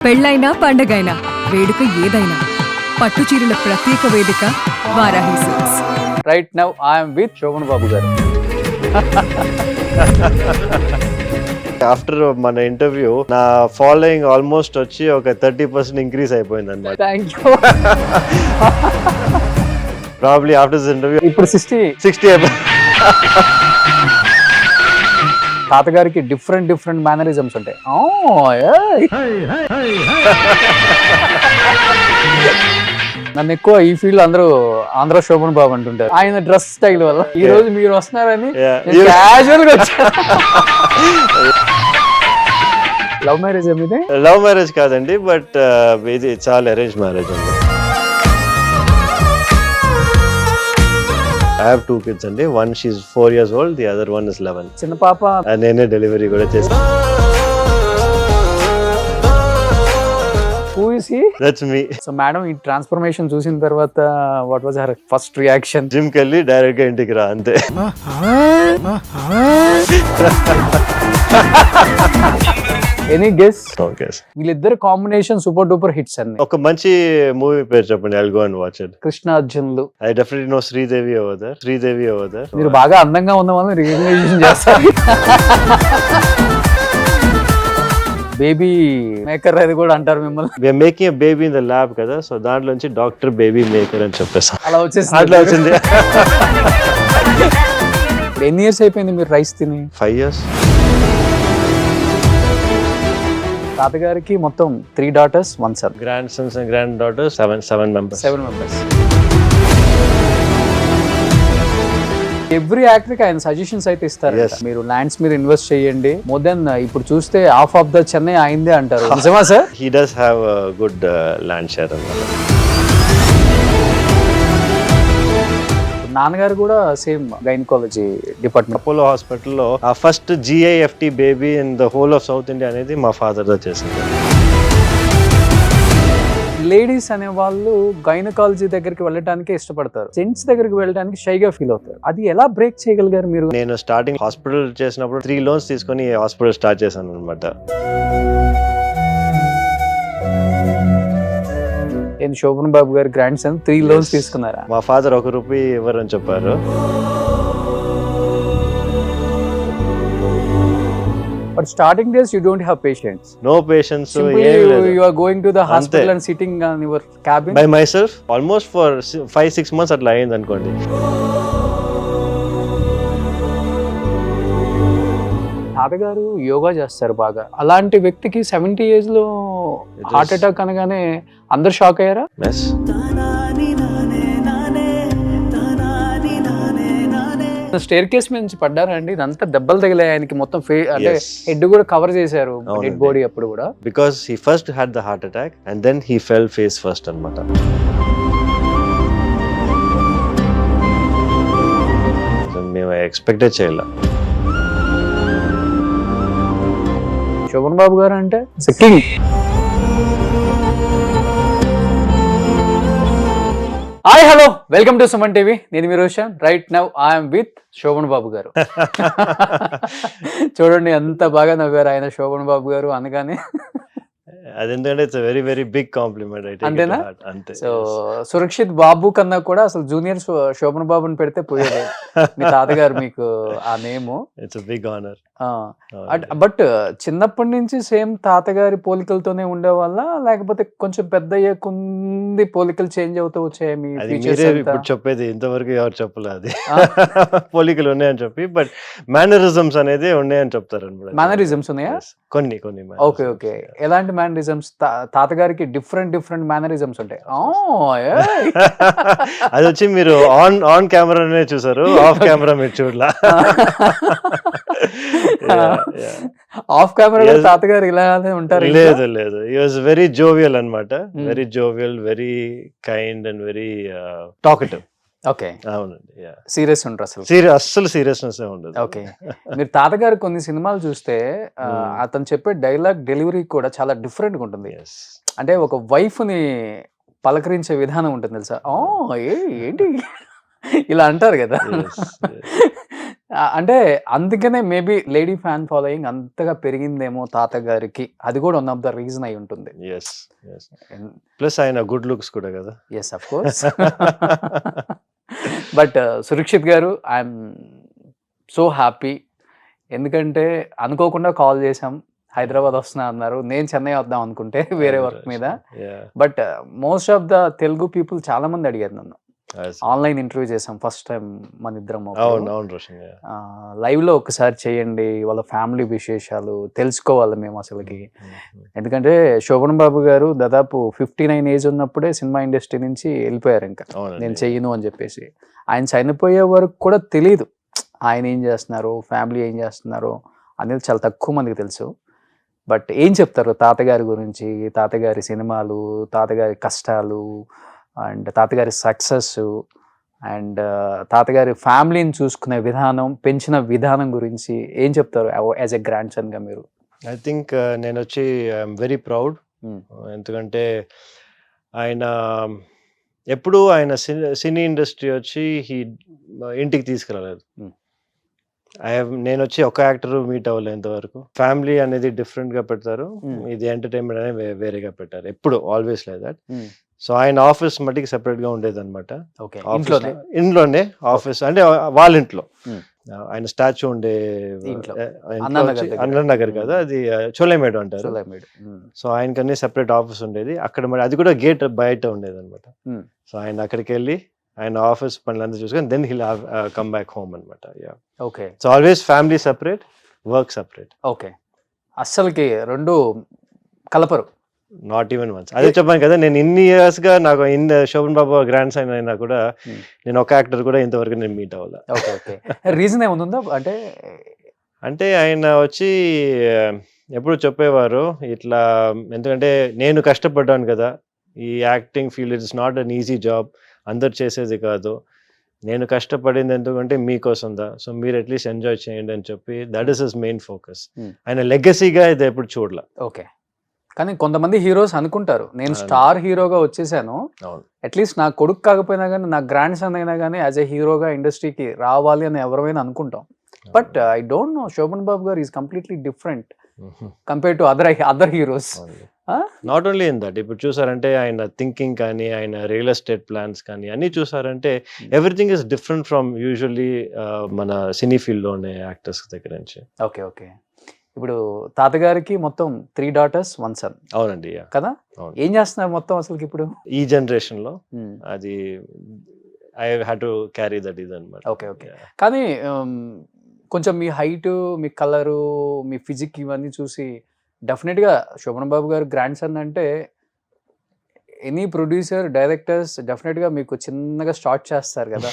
పెళ్ళైనా పండగైనా వేడుక ఏదైనా పట్టు చీరల ప్రత్యేక వేదిక Varahi silks. Right now I'm with Sobhan Babu garu. After మన ఇంటర్వ్యూ నా ఫాలోయింగ్ ఆల్మోస్ట్ వచ్చి ఒక 30% ఇంక్రీజ్ అయిపోయింది అనమాట. Thank you. Probably after this interview ఇప్పుడు 60 అయిపోయింది. తాతగారికి డిఫరెంట్ మేనరిజమ్స్ ఉంటాయి. నన్ను ఎక్కువ ఈ ఫీల్డ్ అందరూ ఆంధ్ర శోభన్ బాబు అంటుంటారు ఆయన డ్రెస్ స్టైల్ వల్ల. ఈ రోజు మీరు వస్తున్నారని క్యాజువల్ గా వచ్చారు. లవ్ మ్యారేజ్ ఇది? లవ్ మ్యారేజ్ కాదండి, బట్ ఇది చాలా అరేంజ్ మ్యారేజ్ అండి. I have 2 kids అండి. One she's 4 years old, the other one is 11. చిన్న పాప నేనే డెలివరీ కూడా చేశాను. Who is he? That's me. So madam ఈ ట్రాన్స్ఫర్మేషన్ చూసిన తర్వాత what was her first reaction? Gym కి వెళ్ళి డైరెక్ట్ గా ఇంటికి రా అంతే. Any guess? ఓకే, వీళ్ళిద్దరు కాంబినేషన్ సూపర్ డూపర్ హిట్స్ అన్ని. ఒక మంచి మూవీ పేరు చెప్పండి. I'll go and watch it. Krishna అర్జున్లు. I definitely know Sridevi over there. మీరు బాగా అందంగా ఉన్న వాళ్ళని రికగ్నైజేషన్ చేస్తారు. బేబీ మేకర్ అది కూడా అంటారు మిమ్మల్ని. We are making a baby in the lab కదా, సో దాంట్లో నుంచి డాక్టర్ బేబీ మేకర్ అని చెప్పేసి అలా వచ్చేసి అట్లా వచ్చింది. ఎన్ని ఇయర్స్ అయిపోయింది మీరు రైస్ తిని? 5 years. తాతగారికి మొత్తం 3 daughters 1 son. Grand Sons and grand daughters 7 members. 7 members. Every actor కి ఆయన సజెషన్స్ అయితే ఇస్తారు. Yes. మీరు ల్యాండ్స్ మీద ఇన్వెస్ట్ చేయండి. మోర్ దెన్ ఇప్పుడు చూస్తే హాఫ్ ఆఫ్ ద చెన్నై అయిందే అంటారు. నిజమా sir? He does have a good land share అన్నమాట. నాన్నగారు కూడా సేమ్ గైనకాలజీ డిపార్ట్మెంట్. అపోలో హాస్పిటల్లో ఆ first GIFT baby in the whole of south India అనేది మా ఫాదర్ దా చేసింది. లేడీస్ అనే వాళ్ళు గైనకాలజీ దగ్గరికి వెళ్ళడానికి ఇష్టపడతారు, జెంట్స్ దగ్గరికి వెళ్ళడానికి షైగా ఫీల్ అవుతారు. అది ఎలా బ్రేక్ చేయగలిగారు మీరు? నేను స్టార్టింగ్ హాస్పిటల్ చేసినప్పుడు 3 loans తీసుకొని హాస్పిటల్ స్టార్ట్ చేశాను అనమాట. నేను శోభన్ బాబు గారి గ్రాండ్ సన్ 3 loans తీసుకున్నారా? మా ఫాదర్ ₹1 ఇవ్వరని చెప్పారు. But starting days you don't have patience. No patience. Simply you are going to the hospital and sitting on your cabin by myself almost for 5-6 months అట్లా అయింది అనుకోండి. తాతగారు యోగా చేస్తారు బాగా. అలాంటి వ్యక్తికి 70 years లో హార్ట్ అటాక్ అనగానే అందరు షాక్ అయ్యారా? Yes. స్టేర్ కేస్ మీద నుంచి పడ్డారా అండి? ఇదంతా దెబ్బలు తగిలాయి ఆయనకి మొత్తం అంటే హెడ్ కూడా కవర్ చేశారు డెడ్ బాడీ అప్పుడు కూడా. Because he first had the heart attack and then he fell face first అన్నమాట. మేము ఎక్స్పెక్టే చేయలే. శోభన్ బాబు గారు అంటే king. Hi hello, welcome to Suman TV. నేను మీ Roshan. Right now I'm with Sobhan Babu garu. చూడండి ఎంత బాగా నవ్వారు ఆయన శోభన్ బాబు గారు అనగానే. అదెందుకంటే it's very very big compliment. అంతేనా? అంతే. సో సురక్షిత్ బాబు కన్నా కూడా అసలు జూనియర్ శోభన్ బాబుని పెడితే పోయేది. మీ తాతగారు మీకు ఆ name. It's big honour. But చిన్నప్పటి నుంచి సేమ్ తాతగారి పోలికలతోనే ఉండేవాళ్ళ, లేకపోతే కొంచెం పెద్ద అయ్యే కొంది పోలికలు చేంజ్ అవుతూ వచ్చాయి మీ ఫీచర్స్? ఇప్పుడు చెప్పేది ఇంతవరకు ఎవరు చెప్పలేదు అది. పోలికలు ఉన్నాయని చెప్పి, బట్ మేనరిజమ్స్ అనేది ఉన్నాయని చెప్తారు అనమాట. మేనరిజమ్స్ ఉన్నాయా? కొన్ని. Okay okay. ఎలాంటి మేనరిజమ్స్? తాతగారికి డిఫరెంట్ మేనరిజమ్స్ ఉంటాయి. అది వచ్చి మీరు ఆన్ కెమెరానే చూసారు, ఆఫ్ కెమెరా మీరు చూడలా. ఆఫ్ కెమెరా తాతగారు ఇలానే ఉంటారు? లేదు. హి వాస్ వెరీ జోవియల్ అన్నమాట. Very jovial, very kind and very talkative. Okay. అవునండి. సీరియస్ ఉంటారు అసలు? అస్సలు సీరియస్నెస్ ఉండదు. ఓకే. మీరు తాతగారు కొన్ని సినిమాలు చూస్తే అతను చెప్పే డైలాగ్ డెలివరీ కూడా చాలా డిఫరెంట్ గా ఉంటుంది. అంటే ఒక వైఫ్ ని పలకరించే విధానం ఉంటుంది తెలుసా? ఏంటి ఇలా అంటారు కదా. అంటే అందుకనే మేబీ లేడీ ఫ్యాన్ ఫాలోయింగ్ అంతగా పెరిగిందేమో తాతగారికి. అది కూడా వన్ ఆఫ్ ద రీజన్ అయి ఉంటుంది. ఎస్ ప్లస్ ఆయన గుడ్ లుక్స్ కూడా కదా. Yes of course. But Surakshit garu, I'm so happy. ఎందుకంటే అనుకోకుండా కాల్ చేసాం, హైదరాబాద్ వస్తున్నా అన్నారు. నేను చెన్నై వద్దాం అనుకుంటే వేరే వర్క్ మీద. But most of the Telugu people చాలా మంది అడిగారు నన్ను. ఆన్లైన్ ఇంటర్వ్యూ చేసాం ఫస్ట్ టైం మన ఇద్దరం. లైవ్ లో ఒకసారి చేయండి, వాళ్ళ ఫ్యామిలీ విశేషాలు తెలుసుకోవాలి మేము అసలుకి. ఎందుకంటే శోభన్ బాబు గారు దాదాపు 59 ఏజ్ ఉన్నప్పుడే సినిమా ఇండస్ట్రీ నుంచి వెళ్ళిపోయారు. ఇంకా నేను చెయ్యను అని చెప్పేసి. ఆయన చనిపోయే వరకు కూడా తెలియదు ఆయన ఏం చేస్తున్నారు, ఫ్యామిలీ ఏం చేస్తున్నారు అనేది చాలా తక్కువ మందికి తెలుసు. బట్ ఏం చెప్తారు తాతగారి గురించి, తాతగారి సినిమాలు, తాతగారి కష్టాలు అండ్ తాతగారి సక్సెస్ అండ్ తాతగారి ఫ్యామిలీని చూసుకునే విధానం, పెంచిన విధానం గురించి ఏం చెప్తారు యాజ్ ఎ గ్రాండ్ సన్ గా మీరు? ఐ థింక్ నేను వచ్చి ఐఎమ్ వెరీ ప్రౌడ్. ఎందుకంటే ఆయన ఎప్పుడు ఆయన సినీ ఇండస్ట్రీ వచ్చి ఇంటికి తీసుకురాలేదు. నేను వచ్చి ఒక యాక్టర్ మీట్ అవ్వలేదు ఇంతవరకు. ఫ్యామిలీ అనేది డిఫరెంట్ గా పెడతారు, ఇది ఎంటర్టైన్మెంట్ అనేది వేరేగా పెట్టారు. ఎప్పుడు ఆల్వేస్ లైక్ దట్. సో ఆయన ఆఫీస్ మట్టికి సెపరేట్ గా ఉండేది అనమాట. ఇంట్లోనే ఆఫీస్ అంటే వాళ్ళ ఇంట్లో. ఆయన స్టాచ్యూ ఉండే అన్నానగర్ కదా, అది చోలేమేడు అంటారు. సో ఆయనకన్నీ సెపరేట్ ఆఫీస్ ఉండేది అక్కడ. మరి అది కూడా గేట్ బయట ఉండేది అనమాట. సో ఆయన అక్కడికి వెళ్ళి ఆయన ఆఫీస్ పనులంతా చూసుకొని then he'll come back home అనమాట. Okay. So always family separate, work separate. Okay. అస్సలకి రెండు కలపరు. Not even once. అదే చెప్పాను కదా, నేను ఇన్ని ఇయర్స్ గా నాకు శోభన్ బాబు గ్రాండ్ సన్ అయినా కూడా నేను ఒక యాక్టర్ కూడా ఇంతవరకు నేను మీట్ అవ్వాలి. Okay okay. రీజన్ ఏముందా అంటే ఆయన వచ్చి ఎప్పుడు చెప్పేవారు ఇట్లా, ఎందుకంటే నేను కష్టపడ్డాను కదా, ఈ acting field it's not an easy job, అందరు చేసేది కాదు. నేను కష్టపడింది ఎందుకంటే మీకోసందా, సో మీరు అట్లీస్ట్ ఎంజాయ్ చేయండి అని చెప్పి that is his main focus. ఆయన లెగసీగా ఇది ఎప్పుడు చూడలే. ఓకే. కానీ కొంతమంది హీరోస్ అనుకుంటారు నేను స్టార్ హీరోగా వచ్చేసాను, అట్లీస్ట్ నా కొడుకు కాకపోయినా కానీ నా గ్రాండ్ సన్ అయినా కానీ యాజ్ ఎ హీరోగా ఇండస్ట్రీకి రావాలి అని ఎవరైనా అనుకుంటాం. But I don't know, Sobhan Babu garu is completely different compare to other heroes. Not only in that, ఇప్పుడు చూసారంటే ఆయన థింకింగ్ కానీ ఆయన రియల్ ఎస్టేట్ ప్లాన్స్ కానీ అన్ని చూసారంటే everything is different from usually మన సినీ ఫీల్డ్ లో ఉండే యాక్టర్స్ దగ్గర నుంచి. Okay okay. ఇప్పుడు తాతగారికి మొత్తం 3 daughters 1 son. అవునండి కదా. ఏం చేస్తున్నారు మొత్తం అసలు ఇప్పుడు ఈ జనరేషన్ లో? అది I had to carry that ఇది అన్నమాట. Okay okay. కానీ కొంచెం మీ హైట్, మీ కలరు, మీ ఫిజిక్ ఇవన్నీ చూసి డెఫినెట్ గా శోభన్ బాబు గారు గ్రాండ్ సన్ అంటే ఎనీ ప్రొడ్యూసర్, డైరెక్టర్స్ డెఫినెట్ గా మీకు చిన్నగా స్టార్ట్ చేస్తారు కదా.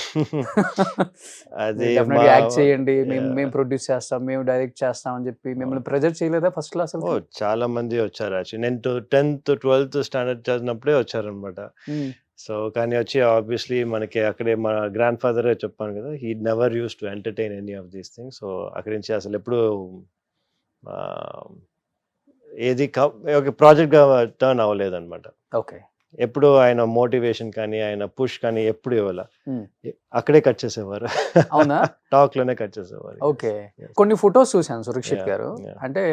అది యాక్ట్ చేయండి, మేము ప్రొడ్యూస్ చేస్తాం, మేము డైరెక్ట్ చేస్తాం అని చెప్పి మిమ్మల్ని ప్రెజర్ చేయలేదా ఫస్ట్ క్లాస్? చాలా మంది వచ్చారు యాక్చువల్లీ. నేను 10th 12th స్టాండర్డ్ చదివినప్పుడే వచ్చారనమాట. సో కానీ వచ్చి ఆబ్వియస్లీ మనకి అక్కడే మా గ్రాండ్ ఫాదరే చెప్పాను కదా, he never used to entertain any of these things. So అక్కడి నుంచి అసలు ఎప్పుడు ఏది ఒక ప్రాజెక్ట్గా టర్న్ అవ్వలేదన్నమాట. ఓకే. ఎప్పుడు ఆయన మోటివేషన్ కానీ ఆయన పుష్ కానీ ఎప్పుడు ఇవ్వాల, అక్కడే కట్ చేసేవారు. అవునా? టాక్ లోనే కట్ చేసేవారు. ఓకే. కొన్ని ఫొటోస్ చూసాను సురక్షిత్ గారు, అంటే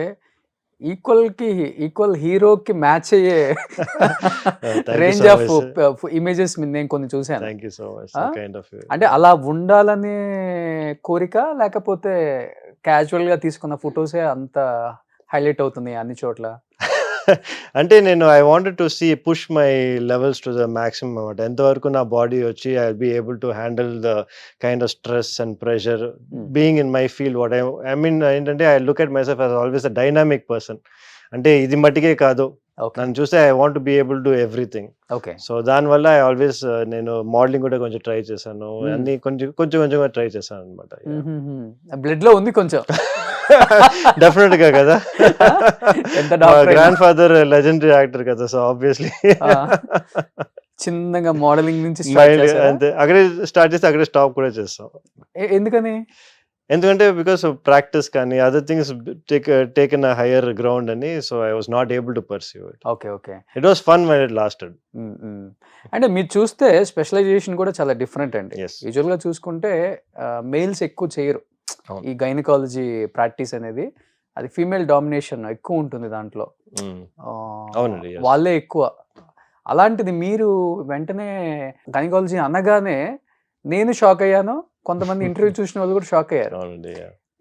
ఈక్వల్ హీరోకి మ్యాచ్ అయ్యే రేంజ్ ఆఫ్ ఇమేజెస్ నేను కొన్ని చూసాను. Thank you so much. Kind of అంటే అలా ఉండాలనే కోరిక, లేకపోతే క్యాజువల్ గా తీసుకున్న ఫొటోసే అంత హైలైట్ అవుతుంది అన్ని చోట్ల? అంటే నేను I wanted to see push my levels to the maximum అన్నమాట. ఎంతవరకు నా బాడీ వచ్చి I will be able to handle the kind of stress and pressure being in my field. What I mean ఏంటంటే I look at my self as always a dynamic person. అంటే ఇది మట్టికే కాదు, నన్ను చూస్తే I want be able to everything. Okay. So దానివల్ల I always నేను modelling కూడా కొంచెం ట్రై చేశాను, అన్ని కొంచెం ట్రై చేశాను అనమాట. బ్లడ్ లో ఉంది కొంచెం. డెఫినెట్ గా కదా, గ్రాండ్ ఫాదర్ లెజెండరీ యాక్టర్ కదా, సో ఆబ్వియస్లీ చిన్నగా మోడలింగ్ నుంచి అంతే. అక్కడే స్టార్ట్ చేస్తే అక్కడే స్టాప్ కూడా చేస్తాం. ఎందుకని? ఎందుకంటే బికాస్ ప్రాక్టీస్ కానీ other things taken a higher ground అని, so I was not able to pursue it. Okay okay. It was fun when it lasted. అంటే మీరు చూస్తే స్పెషలైజేషన్ కూడా చాలా డిఫరెంట్ అండి. యూజువల్ గా చూసుకుంటే మేల్స్ ఎక్కువ చేయరు. అవును. ఈ గైనకాలజీ ప్రాక్టీస్ అనేది అది ఫీమేల్ డామినేషన్ ఎక్కువ ఉంటుంది దాంట్లో. ఆ, అవునండి, yes. వాళ్ళే ఎక్కువ. అలాంటిది మీరు వెంటనే గైనకాలజీ అనగానే నేను షాక్ అయ్యాను, కొంతమంది ఇంటర్వ్యూ చూసిన వాళ్ళు కూడా షాక్ అయ్యారు. అవునండి,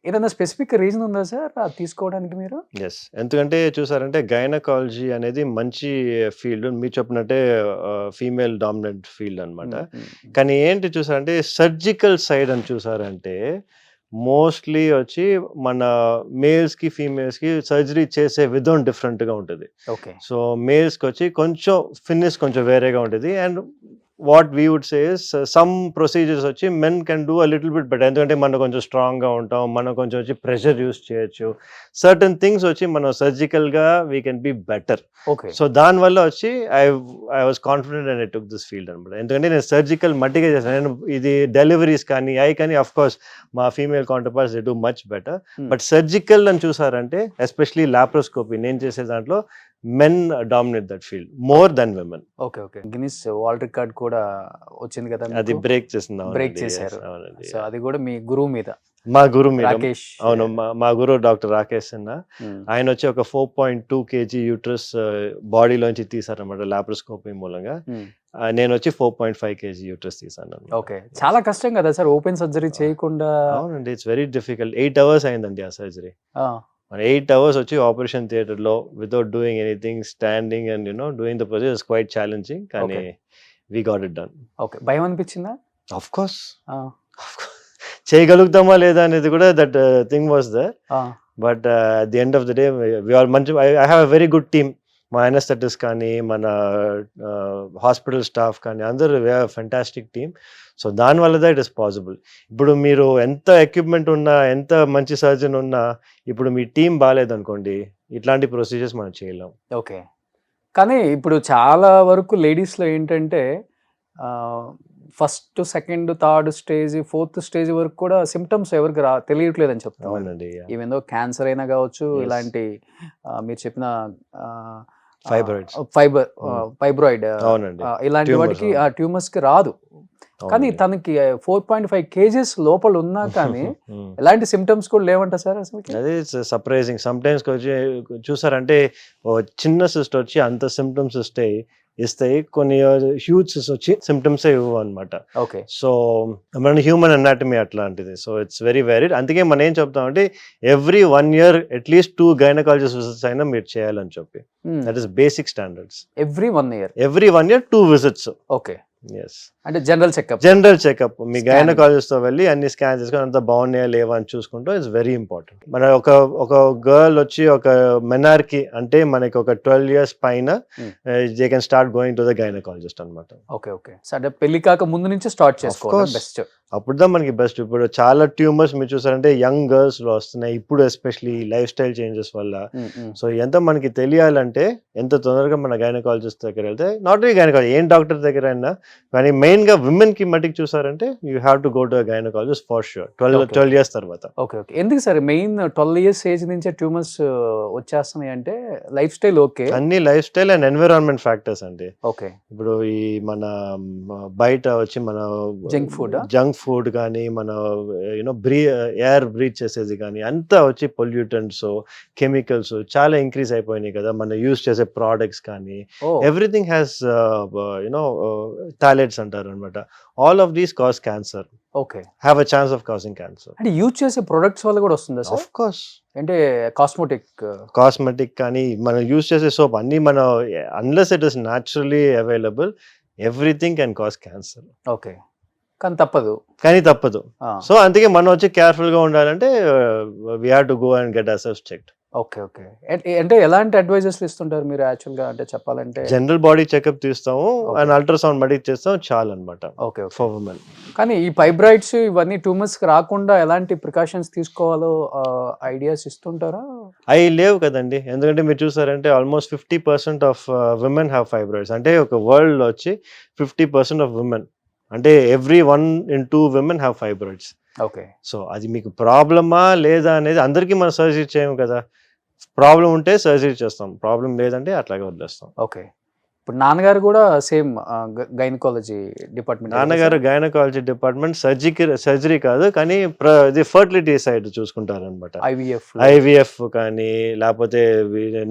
ఏదైనా స్పెసిఫిక్ రీజన్ ఉందా సార్ అది తీసుకోవడానికి మీరు? ఎస్. ఎందుకంటే చూసారంటే గైనకాలజీ అనేది మంచి ఫీల్డ్. మీరు చెప్పినట్టే ఫీమేల్ డామినెంట్ ఫీల్డ్ అనమాట. కానీ ఏంటి చూసారంటే సర్జికల్ సైడ్ అని చూసారంటే మోస్ట్లీ వచ్చి మన మేల్స్కి ఫీమేల్స్కి సర్జరీ చేసే విధం డిఫరెంట్గా ఉంటుంది. ఓకే. సో మేల్స్కి వచ్చి కొంచెం ఫినిష్ కొంచెం వేరేగా ఉంటుంది. And what we would say is some procedures వచ్చి men can do a little bit better. ఎందుకంటే మనం కొంచెం స్ట్రాంగ్గా ఉంటాం, మనం కొంచెం వచ్చి ప్రెషర్ యూస్ చేయొచ్చు. సర్టన్ థింగ్స్ వచ్చి మనం సర్జికల్గా we can be better. Okay. So దానివల్ల వచ్చి I was confident and I took this field అనమాట. ఎందుకంటే నేను సర్జికల్ మట్టిగా చేస్తాను. నేను ఇది డెలివరీస్ కానీ కానీ అఫ్ కోర్స్ మా female counterparts they do much better. But surgical అని చూసారంటే ఎస్పెషలీ లాప్రోస్కోపీ నేను చేసే దాంట్లో men dominate that field more than women. Okay. Okay. Guinness world record కూడా వచ్చింది కదా అది మీకు? బ్రేక్ చేసింది. బ్రేక్ చేశారు. సో అది కూడా మీ గురువు మీద, మా గురు మీద. రాకేష్. అవును, మా గురువు డాక్టర్ రాకేష్ అన్న. ఆయన వచ్చి ఒక 4.2 kg యూట్రస్ బాడీలోంచి తీసారనమాట లాప్రోస్కోపీ మూలంగా. నేను వచ్చి 4.5 kg యూట్రస్ తీసాను. ఓకే. చాలా కష్టం కదా సార్ ఓపెన్ సర్జరీ చేయకుండా? అవునండి, ఇట్స్ వెరీ డిఫికల్ట్. 8 hours అయిందండి ఆ సర్జరీ. 8 hours వచ్చి ఆపరేషన్ థియేటర్లో without doing anything, standing and doing the procedure is quite challenging. కానీ we got it done. Okay. భయం అనిపించిందా? ఆఫ్ కోర్స్ చేయగలుగుతామా లేదా అనేది కూడా that thing was there. But at the end of the day we are మంచి. I have a very good team. మా anaesthetist కానీ మన హాస్పిటల్ స్టాఫ్ కానీ అందరూ we have fantastic team. So దానివల్ల ఇట్ ఇస్ పాసిబుల్. ఇప్పుడు మీరు ఎంత ఎక్విప్మెంట్ ఉన్నా, ఎంత మంచి సర్జన్ ఉన్నా, ఇప్పుడు మీ టీం బాగాలేదనుకోండి, ఇట్లాంటి ప్రొసీజర్స్ మనం చేయలేం. ఓకే. కానీ ఇప్పుడు చాలా వరకు లేడీస్లో ఏంటంటే first, second, third stage, fourth stage వరకు కూడా సిమ్టమ్స్ ఎవరికి తెలియట్లేదని చెప్తాం. అవునండి, ఈవెన్ దో క్యాన్సర్ అయినా కావచ్చు, Yes. ఇలాంటి మీరు చెప్పిన ఫైబ్రాయిడ్స్. ఫైబ్రాయిడ్ అవునండి, ఇలాంటి Tumors, వాటికి ట్యూమర్స్ కి రాదు. కానీ అవునండి. తనకి 4.5 kgs లోపల ఉన్నా కానీ ఎలాంటి సిమ్టమ్స్ కూడా లేవంట సార్ అసలు? అదే సర్ప్రైజింగ్. సమ్ టైమ్స్ వచ్చి చూసారంటే చిన్న సిస్ట్ వచ్చి అంత సిమ్టమ్స్ ఇస్తాయి, కొన్ని హ్యూజ్ సిస్ట్ వచ్చి సిమ్టమ్స్ ఇవ్వవు అనమాట. ఓకే. సో మన హ్యూమన్ అనాటమీ అట్లాంటిది. So it's very varied. అందుకే మనం ఏం చెప్తామంటే every 1 year at least 2 gynaecologist visits అయినా మీరు చేయాలని చెప్పి. That is basic standards. Every 1 year? Every 1 year 2 visits. Okay. Yes, అంటే జనరల్ చెకప్. General checkup. మీ Scanning. గైనకాలజిస్ట్ తో వెళ్ళి అన్ని స్కాన్ చేసుకొని అంత బాగున్నాయా లేవా అని చూసుకుంటూ ఇట్స్ వెరీ ఇంపార్టెంట్. మన ఒక గర్ల్ వచ్చి ఒక మెనార్కి అంటే మనకి ఒక 12 years పైన they can start going to the gynaecologist అనమాట. ఓకే. ఓకే. సో అంటే పెళ్లి కాక ముందు నుంచి స్టార్ట్ చేసుకోవాలి course. బెస్ట్. అప్పుడుదా మనకి బెస్ట్. ఇప్పుడు చాలా ట్యూమర్స్ మీరు చూసారంటే యంగ్ గర్ల్స్ లో వస్తున్నాయి ఇప్పుడు, ఎస్పెషలీ లైఫ్ స్టైల్ చేంజెస్ వల్ల. సో ఎంత మనకి తెలియాలంటే ఎంత తొందరగా మన గైనకాలజిస్ట్ దగ్గర వెళ్తే, నాట్ ఓన్లీ గైనకాలజీ, ఏం డాక్టర్ దగ్గర అయినా కానీ మెయిన్ గా విమెన్ కి మట్టికి చూసారంటే you have to go to gynaecologist for sure 12 years తర్వాత. ఓకే. ఓకే. ఎందుకు సార్ మెయిన్ 12 years ఏజ్ నుంచే ట్యూమర్స్ వచ్చేస్తున్నాయి అంటే? లైఫ్ స్టైల్ ఓకే, అన్ని life style and environment factors అండి. ఓకే. ఇప్పుడు ఈ మన బయట వచ్చి మన జంక్ ఫుడ్ కానీ మన ఎయిర్ బ్రీత్ చేసేది కానీ అంతా వచ్చి పొల్యూటెంట్స్, కెమికల్స్ చాలా ఇంక్రీజ్ అయిపోయినాయి కదా. మన యూజ్ చేసే ప్రోడక్ట్స్ కానీ ఎవ్రీథింగ్ హ్యాస్ థాలెట్స్ అంటారు అనమాట. All of these cause cancer. Okay. Have a chance of causing cancer. అంటే యూజ్ చేసే ప్రొడక్ట్స్ వల్ల కూడా వస్తుందా సార్? Of course. అంటే కాస్మెటిక్ కానీ మనం యూజ్ చేసే సోప్ అన్ని మనం unless it is naturally available everything can cause cancer. Okay. కానీ తప్పదు. సో అందుకే మనం వచ్చి కేర్ఫుల్ గా ఉండాలంటే we have to go and get assess checked. Okay. Okay. అంటే ఎలాంటి అడ్వైజెస్ ఇస్తుంటారు మీరు యాక్చువల్ గా? అంటే చెప్పాలంటే జనరల్ బాడీ చెకప్ తీస్తాము అండ్ అల్ట్రాసౌండ్ మడికి చేస్తాం చాలు అనమాట. ఓకే. For women. కానీ ఈ ఫైబ్రాయిడ్స్ ఇవన్నీ ట్యూమర్స్ కి రాకుండా ఎలాంటి ప్రికాషన్స్ తీసుకోవాలో ఐడియాస్ ఇస్తుంటారా? అవి లేవు కదండి. ఎందుకంటే మీరు చూసారంటే almost 50% of women have fibroids. అంటే ఒక వరల్డ్ లో వచ్చి 50% ఆఫ్ విమెన్ అంటే every 1 in 2 women have fibroids. Okay. So అది మీకు ప్రాబ్లమా లేదా అనేది అందరికీ మనం సర్జరీ చేయము కదా. ప్రాబ్లం ఉంటే సర్జరీ చేస్తాం, ప్రాబ్లం లేదంటే అట్లాగే వదిలేస్తాం. ఓకే. ఇప్పుడు నాన్నగారు కూడా సేమ్ గైనకాలజీ డిపార్ట్మెంట్. నాన్నగారు గైనకాలజీ డిపార్ట్మెంట్, సర్జరీ కాదు కానీ ఇది ఫర్టిలిటీ సైడ్ చూసుకుంటారు అనమాట. ఐవీఎఫ్ కానీ లేకపోతే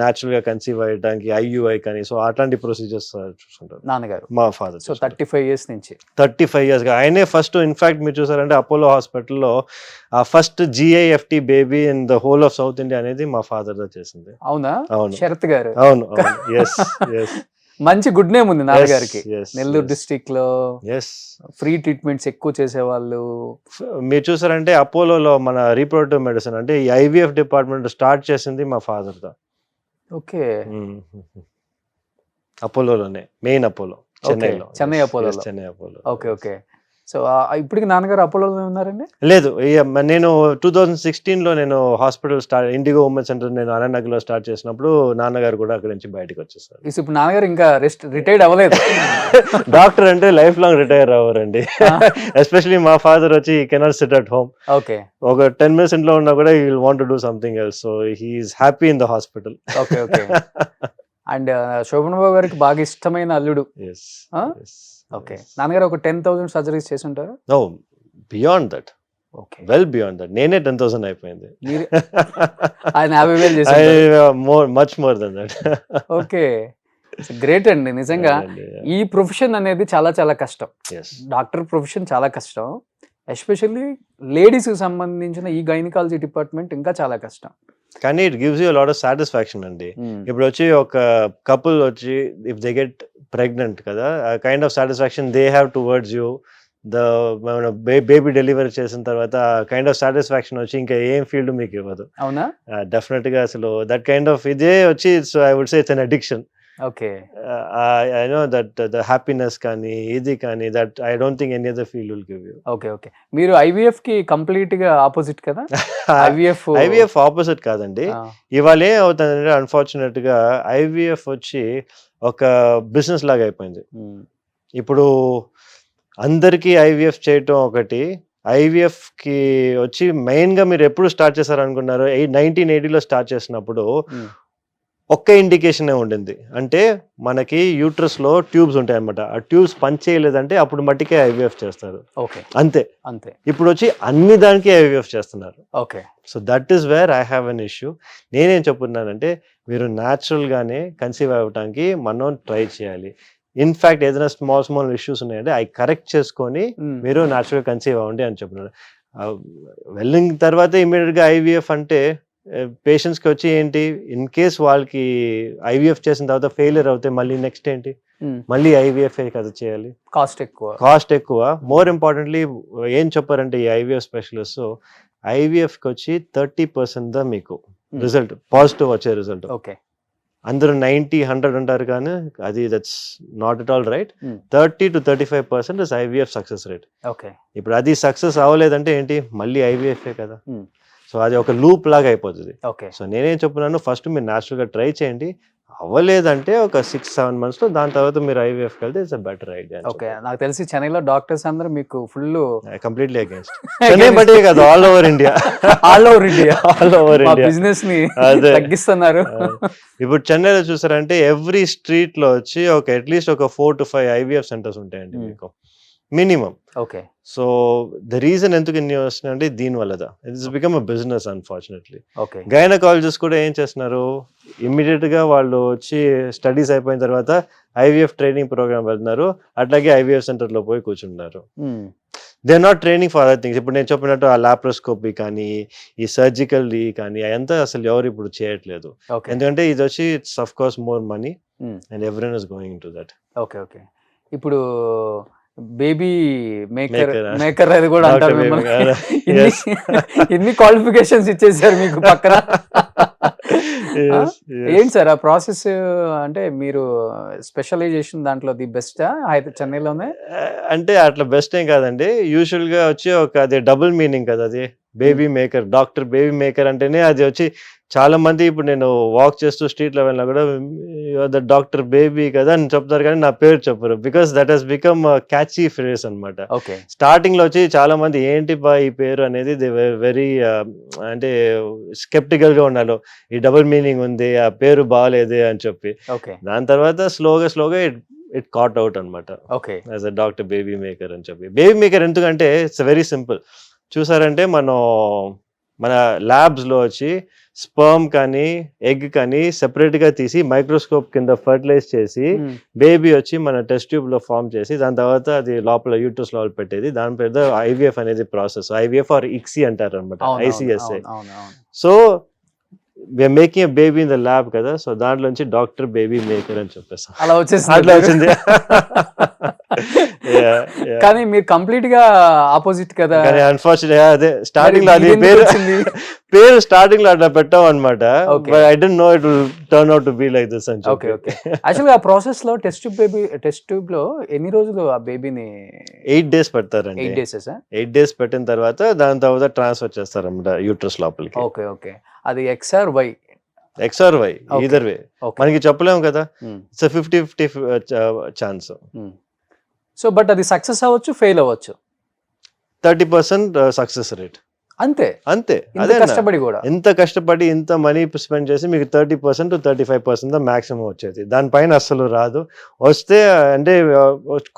న్యాచురల్ గా కన్సీవ్ అయ్యడానికి IUI కానీ, సో అట్లాంటి ప్రొసీజర్స్ చూసుకుంటారు నాన్నగారు. మా ఫాదర్. సో 35 years నుంచి. 35 years గా ఆయనే ఫస్ట్. ఇన్ఫాక్ట్ మీరు చూసారంటే అపోలో హాస్పిటల్లో ఆ first GIFT baby in the whole of south India అనేది మా ఫాదర్ దా చేసింది. అవునా? అవును శరత్ గారు. అవును అవును. Yes yes. మంచి గుడ్ నేమ్ ఉంది నాన్నగారికి. నెల్లూరు డిస్ట్రిక్ట్ లో ఫ్రీ ట్రీట్మెంట్స్ ఎక్కువ చేసేవాళ్ళు. మీరు చూసారంటే అపోలోలో మన రీప్రొడక్టివ్ మెడిసిన్ అంటే ఈ IVF డిపార్ట్మెంట్ స్టార్ట్ చేసింది మా ఫాదర్ దా. ఓకే. అపోలోలోనే, మెయిన్ అపోలో, చెన్నైలో. Chennai Apollo. Chennai Apollo. Okay okay. So ఇప్పటికి నాన్నగారు అపోలోలో ఉన్నారండి? లేదు, నేను 2016లో నేను హాస్పిటల్ ఇండిగో ఉమెన్ సెంటర్ నేను అనంతనగర్లో స్టార్ట్ చేసినప్పుడు నాన్నగారు కూడా అక్కడి నుంచి బయటకు వచ్చేసారు. ఇప్పుడు నాన్నగారు ఇంకా రిటైర్డ్ అవ్వలేదు. డాక్టర్ అంటే లైఫ్ లాంగ్ రిటైర్ అవ్వరండి. ఎస్పెషలీ మా ఫాదర్ వచ్చి cannot sit at home. Okay. ఒక 10 minutes ఇంట్లో ఉన్నా కూడా he will want to do something else. So he's happy in the hospital. Okay okay. And Sobhan Babu గారికి బాగా ఇష్టమైన అల్లుడు. ఓకే. నాన్నగారు ఒక 10,000 సర్జరీస్ చేసి ఉంటారు? No, beyond that. Okay, well beyond that. నేనే 10,000 అయిపోయింది. ఆయన 50,000 చేశారు. Much more than that. Okay, great అండి. నిజంగా ఈ ప్రొఫెషన్ అనేది చాలా చాలా కష్టం. డాక్టర్ ప్రొఫెషన్ చాలా కష్టం. ఎస్పెషల్లీ లేడీస్ కి సంబంధించిన ఈ గైనకాలజీ డిపార్ట్మెంట్ ఇంకా చాలా కష్టం. కానీ it gives you lot of satisfaction అండి. ఇప్పుడు వచ్చి ఒక కపుల్ వచ్చి ఇఫ్ దే గెట్ ప్రెగ్నెంట్ కదా, kind of satisfaction they have towards you. Baby delivery చేసిన తర్వాత కైండ్ ఆఫ్ సాటిస్ఫాక్షన్ వచ్చి ఇంకా ఏం ఫీల్డ్ మీకు ఇవ్వదు. అవునా? డెఫినెట్ గా అసలు దట్ కైండ్ ఆఫ్ ఇదే వచ్చి I would say it's an addiction. Okay. I know that the happiness కానీ ఇది కానీ that I don't think any other field will give you. Okay okay. మీరు IVF కి కంప్లీట్ గా ఆపోజిట్ కదా? IVF ఆపోజిట్ కాదండి. ఇవాళ ఏమవుతుందంటే అన్ఫార్చునేట్ గా IVF వచ్చి ఒక బిజినెస్ లాగా అయిపోయింది. ఇప్పుడు అందరికీ IVF చేయటం ఒకటి. IVF కి వచ్చి మెయిన్ గా మీరు ఎప్పుడు స్టార్ట్ చేశారనుకున్నారు? 1980లో స్టార్ట్ చేసినప్పుడు ఒక్క ఇండికేషనే ఉండింది. అంటే మనకి యూట్రస్ లో ట్యూబ్స్ ఉంటాయి అనమాట. ఆ ట్యూబ్స్ పనిచేయలేదంటే అప్పుడు మట్టికే IVF చేస్తారు. ఓకే, అంతే అంతే. ఇప్పుడు వచ్చి అన్ని దానికి IVF చేస్తున్నారు. Okay. So that is where I have an issue. నేనేం చెప్తున్నానంటే మీరు న్యాచురల్ గానే కన్సీవ్ అవ్వడానికి మనం ట్రై చేయాలి. ఇన్ఫాక్ట్ ఏదైనా స్మాల్ ఇష్యూస్ ఉన్నాయంటే అవి కరెక్ట్ చేసుకొని మీరు న్యాచురల్ కన్సీవ్ అవ్వండి అని చెప్తున్నాను. వెళ్ళిన తర్వాత ఇమీడియట్ గా IVF అంటే పేషెంట్స్ కి వచ్చి ఏంటి, ఇన్ కేస్ వాళ్ళకి IVF చేసిన తర్వాత ఫెయిలియర్ అవుతే మళ్ళీ నెక్స్ట్ ఏంటి, మళ్ళీ IVF కదా చేయాలి. కాస్ట్ ఎక్కువ. మోర్ ఇంపార్టెంట్లీ ఏం చెప్పారంటే ఈ IVF స్పెషలిస్ట్ IVF కి వచ్చి 30% దా మీకు రిజల్ట్ పాజిటివ్ వచ్చే రిజల్ట్. ఓకే. అందరూ 90-100 అంటారు కానీ అది that's not at all right. 30 to 35% is IVF success rate. Okay. ఇప్పుడు అది సక్సెస్ అవ్వలేదంటే ఏంటి, మళ్ళీ IVF కదా. సో అది ఒక లూప్ లాగా అయిపోతుంది. సో నేనేం చెప్తున్నాను, ఫస్ట్ మీరు న్యాచురల్ గా ట్రై చేయండి. అవ్వలేదంటే ఒక 6-7 months లో దాని తర్వాత మీరు IVF వెళ్తే ఇట్స్ బెటర్ ఐడియా. ఓకే. నాకు తెలిసి చెన్నైలో డాక్టర్స్ అందరూ మీకు ఫుల్ కంప్లీట్లీ అగైన్స్ట్. చెన్నై బట్టే కాదు, all over India. All over India business ని తగ్గిస్తున్నారు. ఇప్పుడు చెన్నైలో చూసారంటే ఎవ్రీ స్ట్రీట్ లో వచ్చి ఒక అట్లీస్ట్ ఒక 4 to 5 IVF సెంటర్స్ ఉంటాయండి మీకు minimum. Okay. So the reason ఎందుకు ఇన్ని వస్తున్నాయి అంటే దీని వల్ల it's become a business unfortunately. Okay. Gynaecologist కూడా ఏం చేస్తున్నారు, ఇమ్మీడియట్ గా వాళ్ళు వచ్చి స్టడీస్ అయిపోయిన తర్వాత IVF ట్రైనింగ్ ప్రోగ్రామ్ వెళ్తున్నారు, అట్లాగే IVF సెంటర్ లో పోయి కూర్చుంటున్నారు. They are not training for other things. ఇప్పుడు నేను చెప్పినట్టు ఆ లాప్రోస్కోపీ కానీ ఈ సర్జికల్ కానీ అదంతా అసలు ఎవరు ఇప్పుడు చేయట్లేదు. ఎందుకంటే ఇది వచ్చి it's of course more money and everyone is going to that. Okay okay. ఇప్పుడు బేబీ మేకర్ అది కూడా అంటారు మిమ్మల్ని. ఇన్ని క్వాలిఫికేషన్స్ ఇచ్చేసారు మీకు పక్కన. ఏంటి సార్ ఆ ప్రాసెస్? అంటే మీరు స్పెషలైజేషన్ దాంట్లో ది బెస్ట్ చెన్నైలోనే? అంటే అట్లా బెస్ట్ ఏం కాదండి. యూజువల్ గా వచ్చి ఒక అది డబుల్ మీనింగ్ కదా. అది baby maker, doctor baby maker అంటేనే అది వచ్చి చాలా మంది ఇప్పుడు నేను వాక్ చేస్తూ స్ట్రీట్ లో వెళ్ళినా కూడా ద డాక్టర్ బేబీ కదా అని చెప్తారు, కానీ నా పేరు చెప్పరు. Because that he's become catchy phrase అనమాట. ఓకే. స్టార్టింగ్ లో వచ్చి చాలా మంది ఏంటి బా ఈ పేరు అనేది దే వెరీ అంటే స్కెప్టికల్ గా ఉన్నారు, ఈ డబుల్ మీనింగ్ ఉంది, ఆ పేరు బాగాలేదే అని చెప్పి. ఓకే. దాని తర్వాత స్లోగా ఇట్ కాట్ అవుట్ అనమాట okay. As a doctor baby maker అని చెప్పి. బేబీ మేకర్ ఎందుకంటే ఇట్స్ వెరీ సింపుల్. చూసారంటే మన ల్యాబ్స్ లో వచ్చి స్పర్మ్ కానీ ఎగ్ కానీ సెపరేట్ గా తీసి మైక్రోస్కోప్ కింద ఫర్టిలైజ్ చేసి బేబీ వచ్చి మన టెస్ట్ ట్యూబ్ లో ఫామ్ చేసి దాని తర్వాత అది లోపల యూట్రస్ లోపల పెట్టేది, దాని పేరు ఐవీఎఫ్ అనేది ప్రాసెస్. ఐవీఎఫ్ ఆర్ ఇక్సీ అంటారు అనమాట, ICSI. So we're making a baby in the lab కదా, సో దాంట్లోంచి డాక్టర్ బేబీ మేకర్ అని చెప్పేస్తాం. అలా వచ్చేసింది. అట్లా వచ్చింది. కానీ మీరు కంప్లీట్ గా ఆపోజిట్ కదా. అన్ఫార్చునేట్ అదే స్టార్టింగ్ లో అది పేరు స్టార్టింగ్ లో అట్లా పెట్టాం అనమాట. I don't no it will turn out to be like this అని చెప్పి. యాక్చువల్గా ఆ ప్రాసెస్ లో టెస్ట్ ట్యూబ్ లో ఎన్ని రోజులు ఆ బేబీని? 8 days పెడతారండి. 8 days పెట్టిన తర్వాత దాని తర్వాత ట్రాన్స్ఫర్ చేస్తారు అనమాట యూట్రస్ లోపలికి. ఓకే. ఓకే. అది XRY ఈదర్ వే మనకి చెప్పలేము కదా, ఇట్స్ 50-50 ఛాన్స్. సో బట్ అది సక్సెస్ అవ్వచ్చు, ఫెయిల్ అవ్వచ్చు. 30% సక్సెస్ రేట్ అంతే. అదే కష్టపడి కూడా ఎంత కష్టపడి ఇంత మనీ స్పెండ్ చేసి మీకు 30% to 35% మాక్సిమం వచ్చేది, దానిపైన అస్సలు రాదు. వస్తే అంటే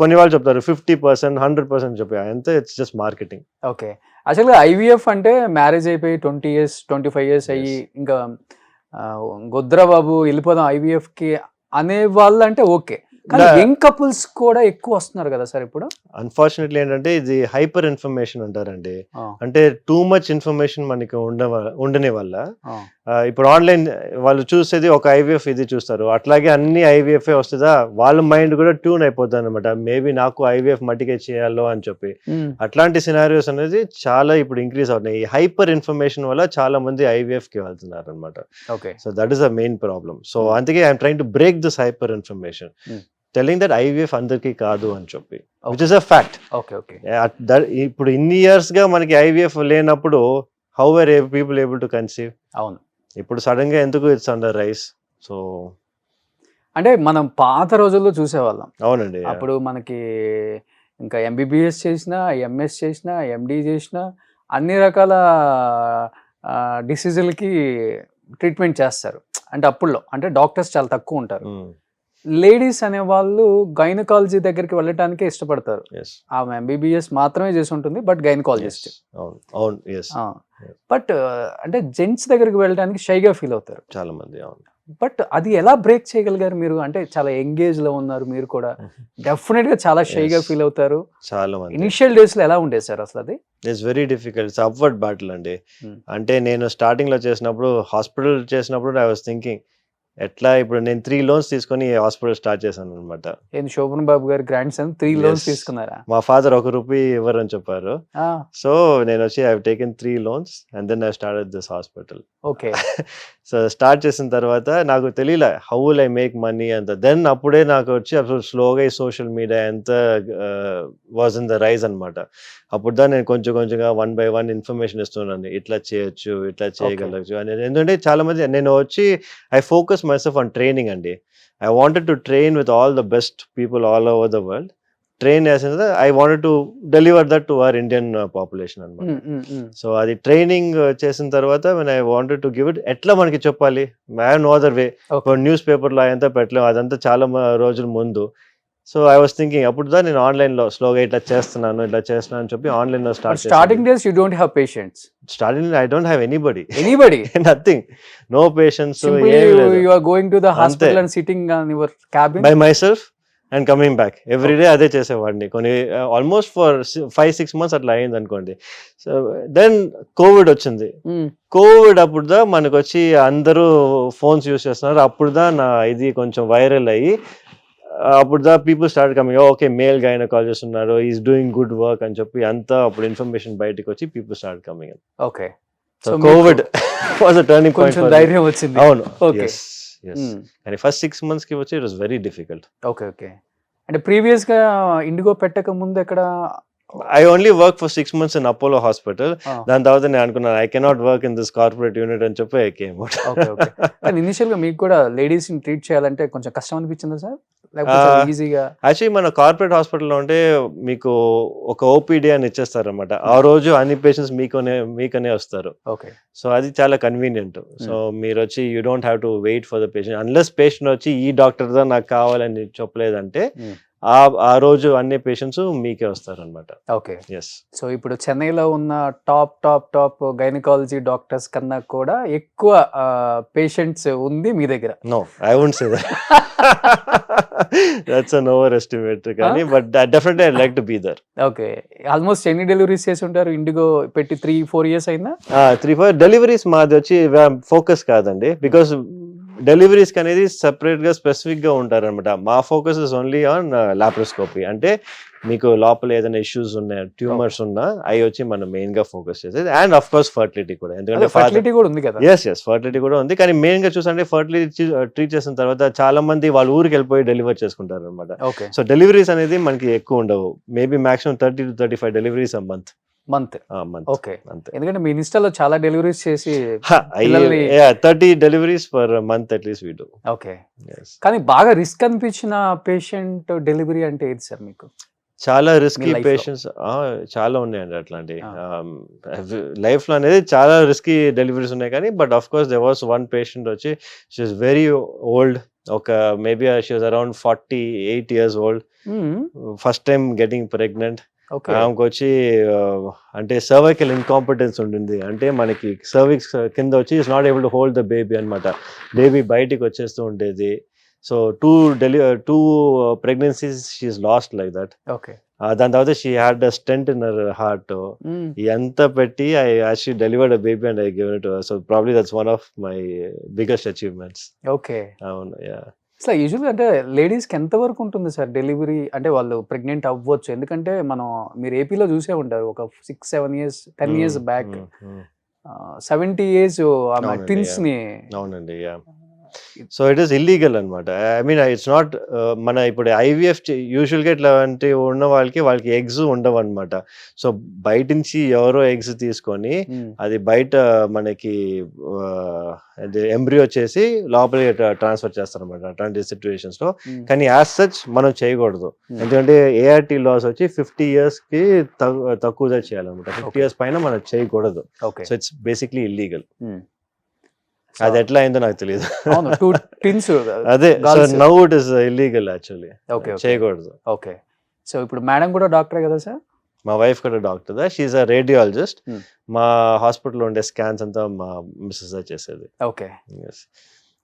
కొన్ని వాళ్ళు చెప్తారు 50%, 100% చెప్పారు, అంతే. It's just marketing. ఓకే. యాక్చువల్గా IVF అంటే మ్యారేజ్ అయిపోయి 20 years 25 years అయ్యి ఇంకా గొద్రబాబు వెళ్ళిపోదాం IVF కి అనే వాళ్ళు అంటే ఓకే, కానీ యంగ్ కపుల్స్ కూడా ఎక్కువ వస్తున్నారు కదా సార్ ఇప్పుడు. అన్ఫార్చునేట్లీ ఏంటంటే ఇది హైపర్ ఇన్ఫర్మేషన్ అంటారండి. అంటే టూ మచ్ ఇన్ఫర్మేషన్ మనకి ఉండని వల్ల ఇప్పుడు ఆన్లైన్ వాళ్ళు చూసేది ఒక IVF ఇది చూస్తారు, అట్లాగే అన్ని IVF వస్తుందా, వాళ్ళ మైండ్ కూడా ట్యూన్ అయిపోతుంది అనమాట. మేబీ నాకు IVF మట్టికే చేయాలో అని చెప్పి అట్లాంటి సినారియోస్ అనేది చాలా ఇప్పుడు ఇంక్రీజ్ అవుతున్నాయి. ఈ హైపర్ ఇన్ఫర్మేషన్ వల్ల చాలా మంది IVF కి వెళ్తున్నారు అనమాట. So that is the main problem. So అందుకే I'm trying to break this hyper information, telling that IVF అందరికి కాదు అని చెప్పి, విచ్ ఇస్ అ ఫ్యాక్ట్. ఇప్పుడు ఇన్ని ఇయర్స్ గా మనకి IVF లేనప్పుడు how are people able to conceive? అవును. ఇప్పుడు సడన్ గా ఎందుకు ఇట్స్ అండర్ రైస్? సో అంటే మనం పాత రోజుల్లో చూసేవాళ్ళం. అవునండి. అప్పుడు మనకి ఇంకా MBBS చేసినా, MS చేసినా, MD చేసినా అన్ని రకాల డిసీజులకి ట్రీట్మెంట్ చేస్తారు. అంటే అప్పుడులో అంటే డాక్టర్స్ చాలా తక్కువ ఉంటారు. లేడీస్ అనే వాళ్ళు గైనకాలజీ దగ్గరికి వెళ్ళటానికే ఇష్టపడతారు. ఆమె MBBS మాత్రమే చేసి ఉంటుంది, బట్ గైనకాలజిస్ట్. బట్ అంటే జెంట్స్ దగ్గరికి వెళ్ళడానికి షైగా ఫీల్ అవుతారు చాలా మంది. బట్ అది ఎలా బ్రేక్ చేయగలిగారు మీరు? అంటే చాలా ఎంగేజ్ లో ఉన్నారు మీరు కూడా, డెఫినెట్ గా చాలా షైగా ఫీల్ అవుతారు. చాలా మంది ఇనిషియల్ డేస్ లో ఎలా ఉండేది సార్ అసలు? అది it's very difficult. It's upward battle అండి. అంటే నేను స్టార్టింగ్ లో చేసినప్పుడు, హాస్పిటల్ చేసినప్పుడు ఐ వాస్ థింకింగ్ ఎట్లా, ఇప్పుడు నేను 3 loans తీసుకొని హాస్పిటల్ స్టార్ట్ చేశాను అనమాట. శోభన్ బాబు గారి గ్రాండ్ సన్ 3 loans తీసుకున్నారా? మా ఫాదర్ ₹1 ఇవ్వరని చెప్పారు. సో నేను వచ్చి I have taken 3 loans and then I started this hospital. Okay. So start చేసిన తర్వాత నాకు తెలియలే how will I make money అంత. దెన్ అప్పుడే నాకు వచ్చి అసలు స్లోగా ఈ సోషల్ మీడియా ఎంత వాజ్ ఇన్ ద రైజ్ అనమాట. అప్పుడు దాన్ని నేను కొంచెంగా 1 by 1 ఇన్ఫర్మేషన్ ఇస్తున్నాను, ఇట్లా చేయొచ్చు, ఇట్లా చేయగలచ్చు అని. ఎందుకంటే చాలా మంది, నేను వచ్చి I focus myself on training అండి. I wanted to train with all the best people all over the world. Train as in I wanted to deliver that to our Indian population అన్నమాట. సో అది training చేసిన తర్వాత when I wanted to give it, ఎట్లా మనకి చెప్పాలి, I have no other way. News పేపర్లో అదంతా పెట్టలేము, అదంతా చాలా రోజుల ముందు. సో ఐ వాస్ థింకింగ్, అప్పుడు దా నేను ఆన్లైన్ లో స్లోగా ఇట్లా చేస్తున్నాను అని చెప్పి ఆన్లైన్ లో starting days. You don't have patients starting? I don't have anybody nothing, no patience. You are going to the hospital and sitting on your cabin by myself and coming back every day. అదే చేసేవాడిని కొన్ని almost for 5-6 months అట్లా అయింది అనుకోండి. So then Covid వచ్చింది. Covid అప్పుడు దా మనకు వచ్చి అందరూ ఫోన్స్ యూస్ చేస్తున్నారు. అప్పుడు దా నా ఇది కొంచెం వైరల్ అయ్యి, అప్పుడు the people start coming, okay male gynaecologist ఉన్నారు, ఈస్ డూయింగ్ గుడ్ వర్క్ అని చెప్పి అంతా అప్పుడు ఇన్ఫర్మేషన్ బయటకు వచ్చి people start coming. Okay. So COVID was a turning point. ధైర్యం వచ్చింది. అవును. ఓకే. కానీ ఫస్ట్ 6 months కి వచ్చి it was very difficult. Okay. Okay. అంటే ప్రీవియస్ గా ఇండిగో పెట్టక ముందు ఎక్కడ I only work for 6 months in Apollo Hospital. Ah. దాని తర్వాత నేను అనుకున్నాను I cannot work in this corporate unit అని చెప్పి I came out. Okay okay. కానీ ఇనిషియల్ గా మీకు కూడా లేడీస్ ని ట్రీట్ చేయాలంటే కొంచెం కష్టం అనిపించిందా సార్, లేకపోతే ఈజీగా? యాక్చువల్లీ మన కార్పొరేట్ హాస్పిటల్లో ఉంటే మీకు ఒక ఓపీడీ అని ఇచ్చేస్తారన్నమాట. ఆ రోజు అన్ని పేషెంట్స్ మీకనే వస్తారు. ఓకే. సో అది చాలా కన్వీనియంట్. సో మీరు వచ్చి you don't have to wait for the patient unless patient వచ్చి ఈ డాక్టర్ దా నాకు కావాలని చెప్పలేదంటే ఆ రోజు అన్ని పేషెంట్స్ మీకే వస్తారనమాట. ఓకే. ఎస్. సో ఇప్పుడు చెన్నైలో ఉన్న టాప్ గైనకాలజీ డాక్టర్స్ కన్నా కూడా ఎక్కువ పేషెంట్స్ ఉంది మీ దగ్గర? No, I won't say that. That's an over estimate కానీ but definitely I like to be there. Okay. Almost ఎన్ని డెలివరీస్ చేసి ఉంటారు ఇండిగో పెట్టి? 3-4 years అయిందా? 3-4 డెలివరీస్ మాది వచ్చి ఫోకస్ కాదండి, బికాస్ డెలివరీస్ అనేది సెపరేట్ గా స్పెసిఫిక్ గా ఉంటారు అనమాట. మా focus is only on laparoscopy. అంటే మీకు లోపల ఏదైనా ఇష్యూస్ ఉన్నాయి, ట్యూమర్స్ ఉన్నా అవి వచ్చి మనం మెయిన్ గా ఫోకస్ చేసేది. అండ్ ఆఫ్ కోర్స్ ఫర్టిలిటీ కూడా, ఎందుకంటే ఫర్టిలిటీ కూడా ఉంది కదా. ఎస్ ఫర్టిలిటీ కూడా ఉంది. కానీ మెయిన్ గా చూసంటే ఫర్టిలిటీ ట్రీట్ చేసిన తర్వాత చాలా మంది వాళ్ళ ఊరికి వెళ్ళిపోయి డెలివర్ చేసుకుంటారు అనమాట. ఓకే. సో డెలివరీస్ అనేది మనకి ఎక్కువ ఉండవు. Maybe maximum 30 to 35 deliveries month. ఓకే. ఎందుకంటే మీ ఇన్స్టాలో చాలా డెలివరీస్ చేసి 30 deliveries per month at least we do. Okay. కానీ బాగా రిస్క్ అనిపించిన పేషెంట్ డెలివరీ అంటే ఏది సార్ మీకు? చాలా రిస్కీ పేషెంట్స్ చాలా ఉన్నాయండి అట్లాంటి లైఫ్ లో అనేది చాలా రిస్కీ డెలివరీస్ ఉన్నాయి. కానీ but of course there was one patient వచ్చి షీ ఇస్ వెరీ ఓల్డ్. ఒక maybe she was around 48 years old. First time getting pregnant. ఆమెకు వచ్చి అంటే సర్వైకల్ ఇన్కాంపిటెన్స్ ఉండింది. అంటే మనకి సర్విక్స్ కింద వచ్చి it's not able to hold the baby అనమాట. బేబీ బయటికి వచ్చేస్తూ ఉండేది. So two pregnancies she's lost like that. Okay. దాని తర్వాత she had a stent in her heart. ఎంత పెట్టి I actually delivered a baby and I given it. So probably that's one of my biggest achievements. Okay. అవును. Yeah. అసలు యూజువల్గా అంటే లేడీస్కి ఎంత వరకు ఉంటుంది సార్ డెలివరీ? అంటే వాళ్ళు ప్రెగ్నెంట్ అవ్వచ్చు, ఎందుకంటే మీరు ఏపీలో చూసే ఉంటారు ఒక 6-7 years 10 years బ్యాక్ 70 years ఆమె ట్విన్స్ ని. అవునండి. Yeah. So it is illegal అనమాట. ఐ మీన్ ఇట్స్ నాట్ మన ఇప్పుడు ఐవీఎఫ్ యూజువల్గా ఇట్లాంటి ఉన్న వాళ్ళకి ఎగ్స్ ఉండవు అనమాట. సో బయట నుంచి ఎవరో ఎగ్స్ తీసుకొని అది బయట మనకి ఎంబ్రియో వచ్చేసి లోపలికి ట్రాన్స్ఫర్ చేస్తారు అనమాట అట్లాంటి సిచ్యువేషన్స్ లో. కానీ యాజ్ సచ్ మనం చేయకూడదు, ఎందుకంటే ఏఆర్టీ లాస్ వచ్చి 50 years కి తక్కువగా చేయాలన్నమాట. 50 years పైన మనం చేయకూడదు. So it's basically illegal. అది ఎట్లా అయిందో నాకు తెలియదు. అదే now it is illegal actually. చేయకూడదు. ఓకే. సో ఇప్పుడు మేడం కూడా డాక్టరే కదా సార్? మా వైఫ్ కూడా డాక్టర్. She is a radiologist. మా హాస్పిటల్లో ఉండే స్కాన్స్ అంతా మా మిస్సెస్ చేసేది. ఓకే.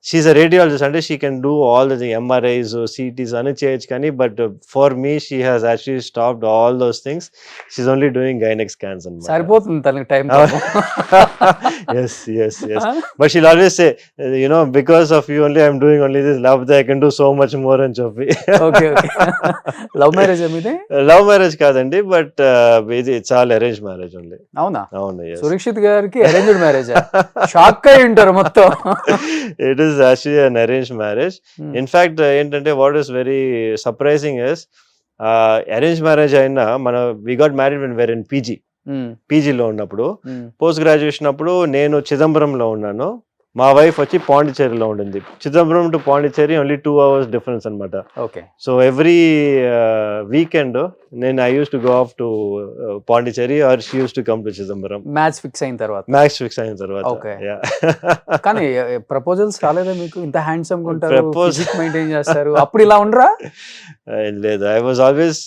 She's a radiologist. అంటే she can do all the MRIs CTs అని చేయొచ్చు. కానీ but for me she has actually stopped all those things. She's only doing gynaec scans అన్నమాట. సరిపోతుంది తనకి time. yes but she'll always say, you know, because of you only I'm doing only this, love that I can do so much more అని చెప్పి. Okay. Love marriage మీదే? Love marriage కాదండి, but ఇది చాలా arrange marriage only. అవునా? అవును. సురక్షిత్ గారికి arranged marriage? Shock అయి ఉంటారు మొత్తం. It is actually an arrange marriage. In fact ఏంటంటే what is very surprising is arrange marriage అయినా we got married when were in పీజీలో ఉన్నప్పుడు. పోస్ట్ గ్రాడ్యుయేషన్ అప్పుడు నేను చిదంబరంలో ఉన్నాను, మా వైఫ్ వచ్చి పాండిచ్చేరిలో ఉండింది. Chidambaram to Pondicherry only 2 hours difference అనమాట. ఓకే. సో ఎవ్రీ వీకెండ్ నేను I use to go off to Pondicherry or she use to come to Chidambaram. Match fix అయిన తర్వాత. ఓకే. కానీ ప్రపోజల్స్ రాలేదా మీకు? ఇంత హ్యాండ్సమ్ గా ఉంటారు, ఫిజిక్ మెయింటైన్ చేస్తారు, అప్పుడు ఇలా ఉండరా? లేదు, ఐ వాజ్ ఆల్వేస్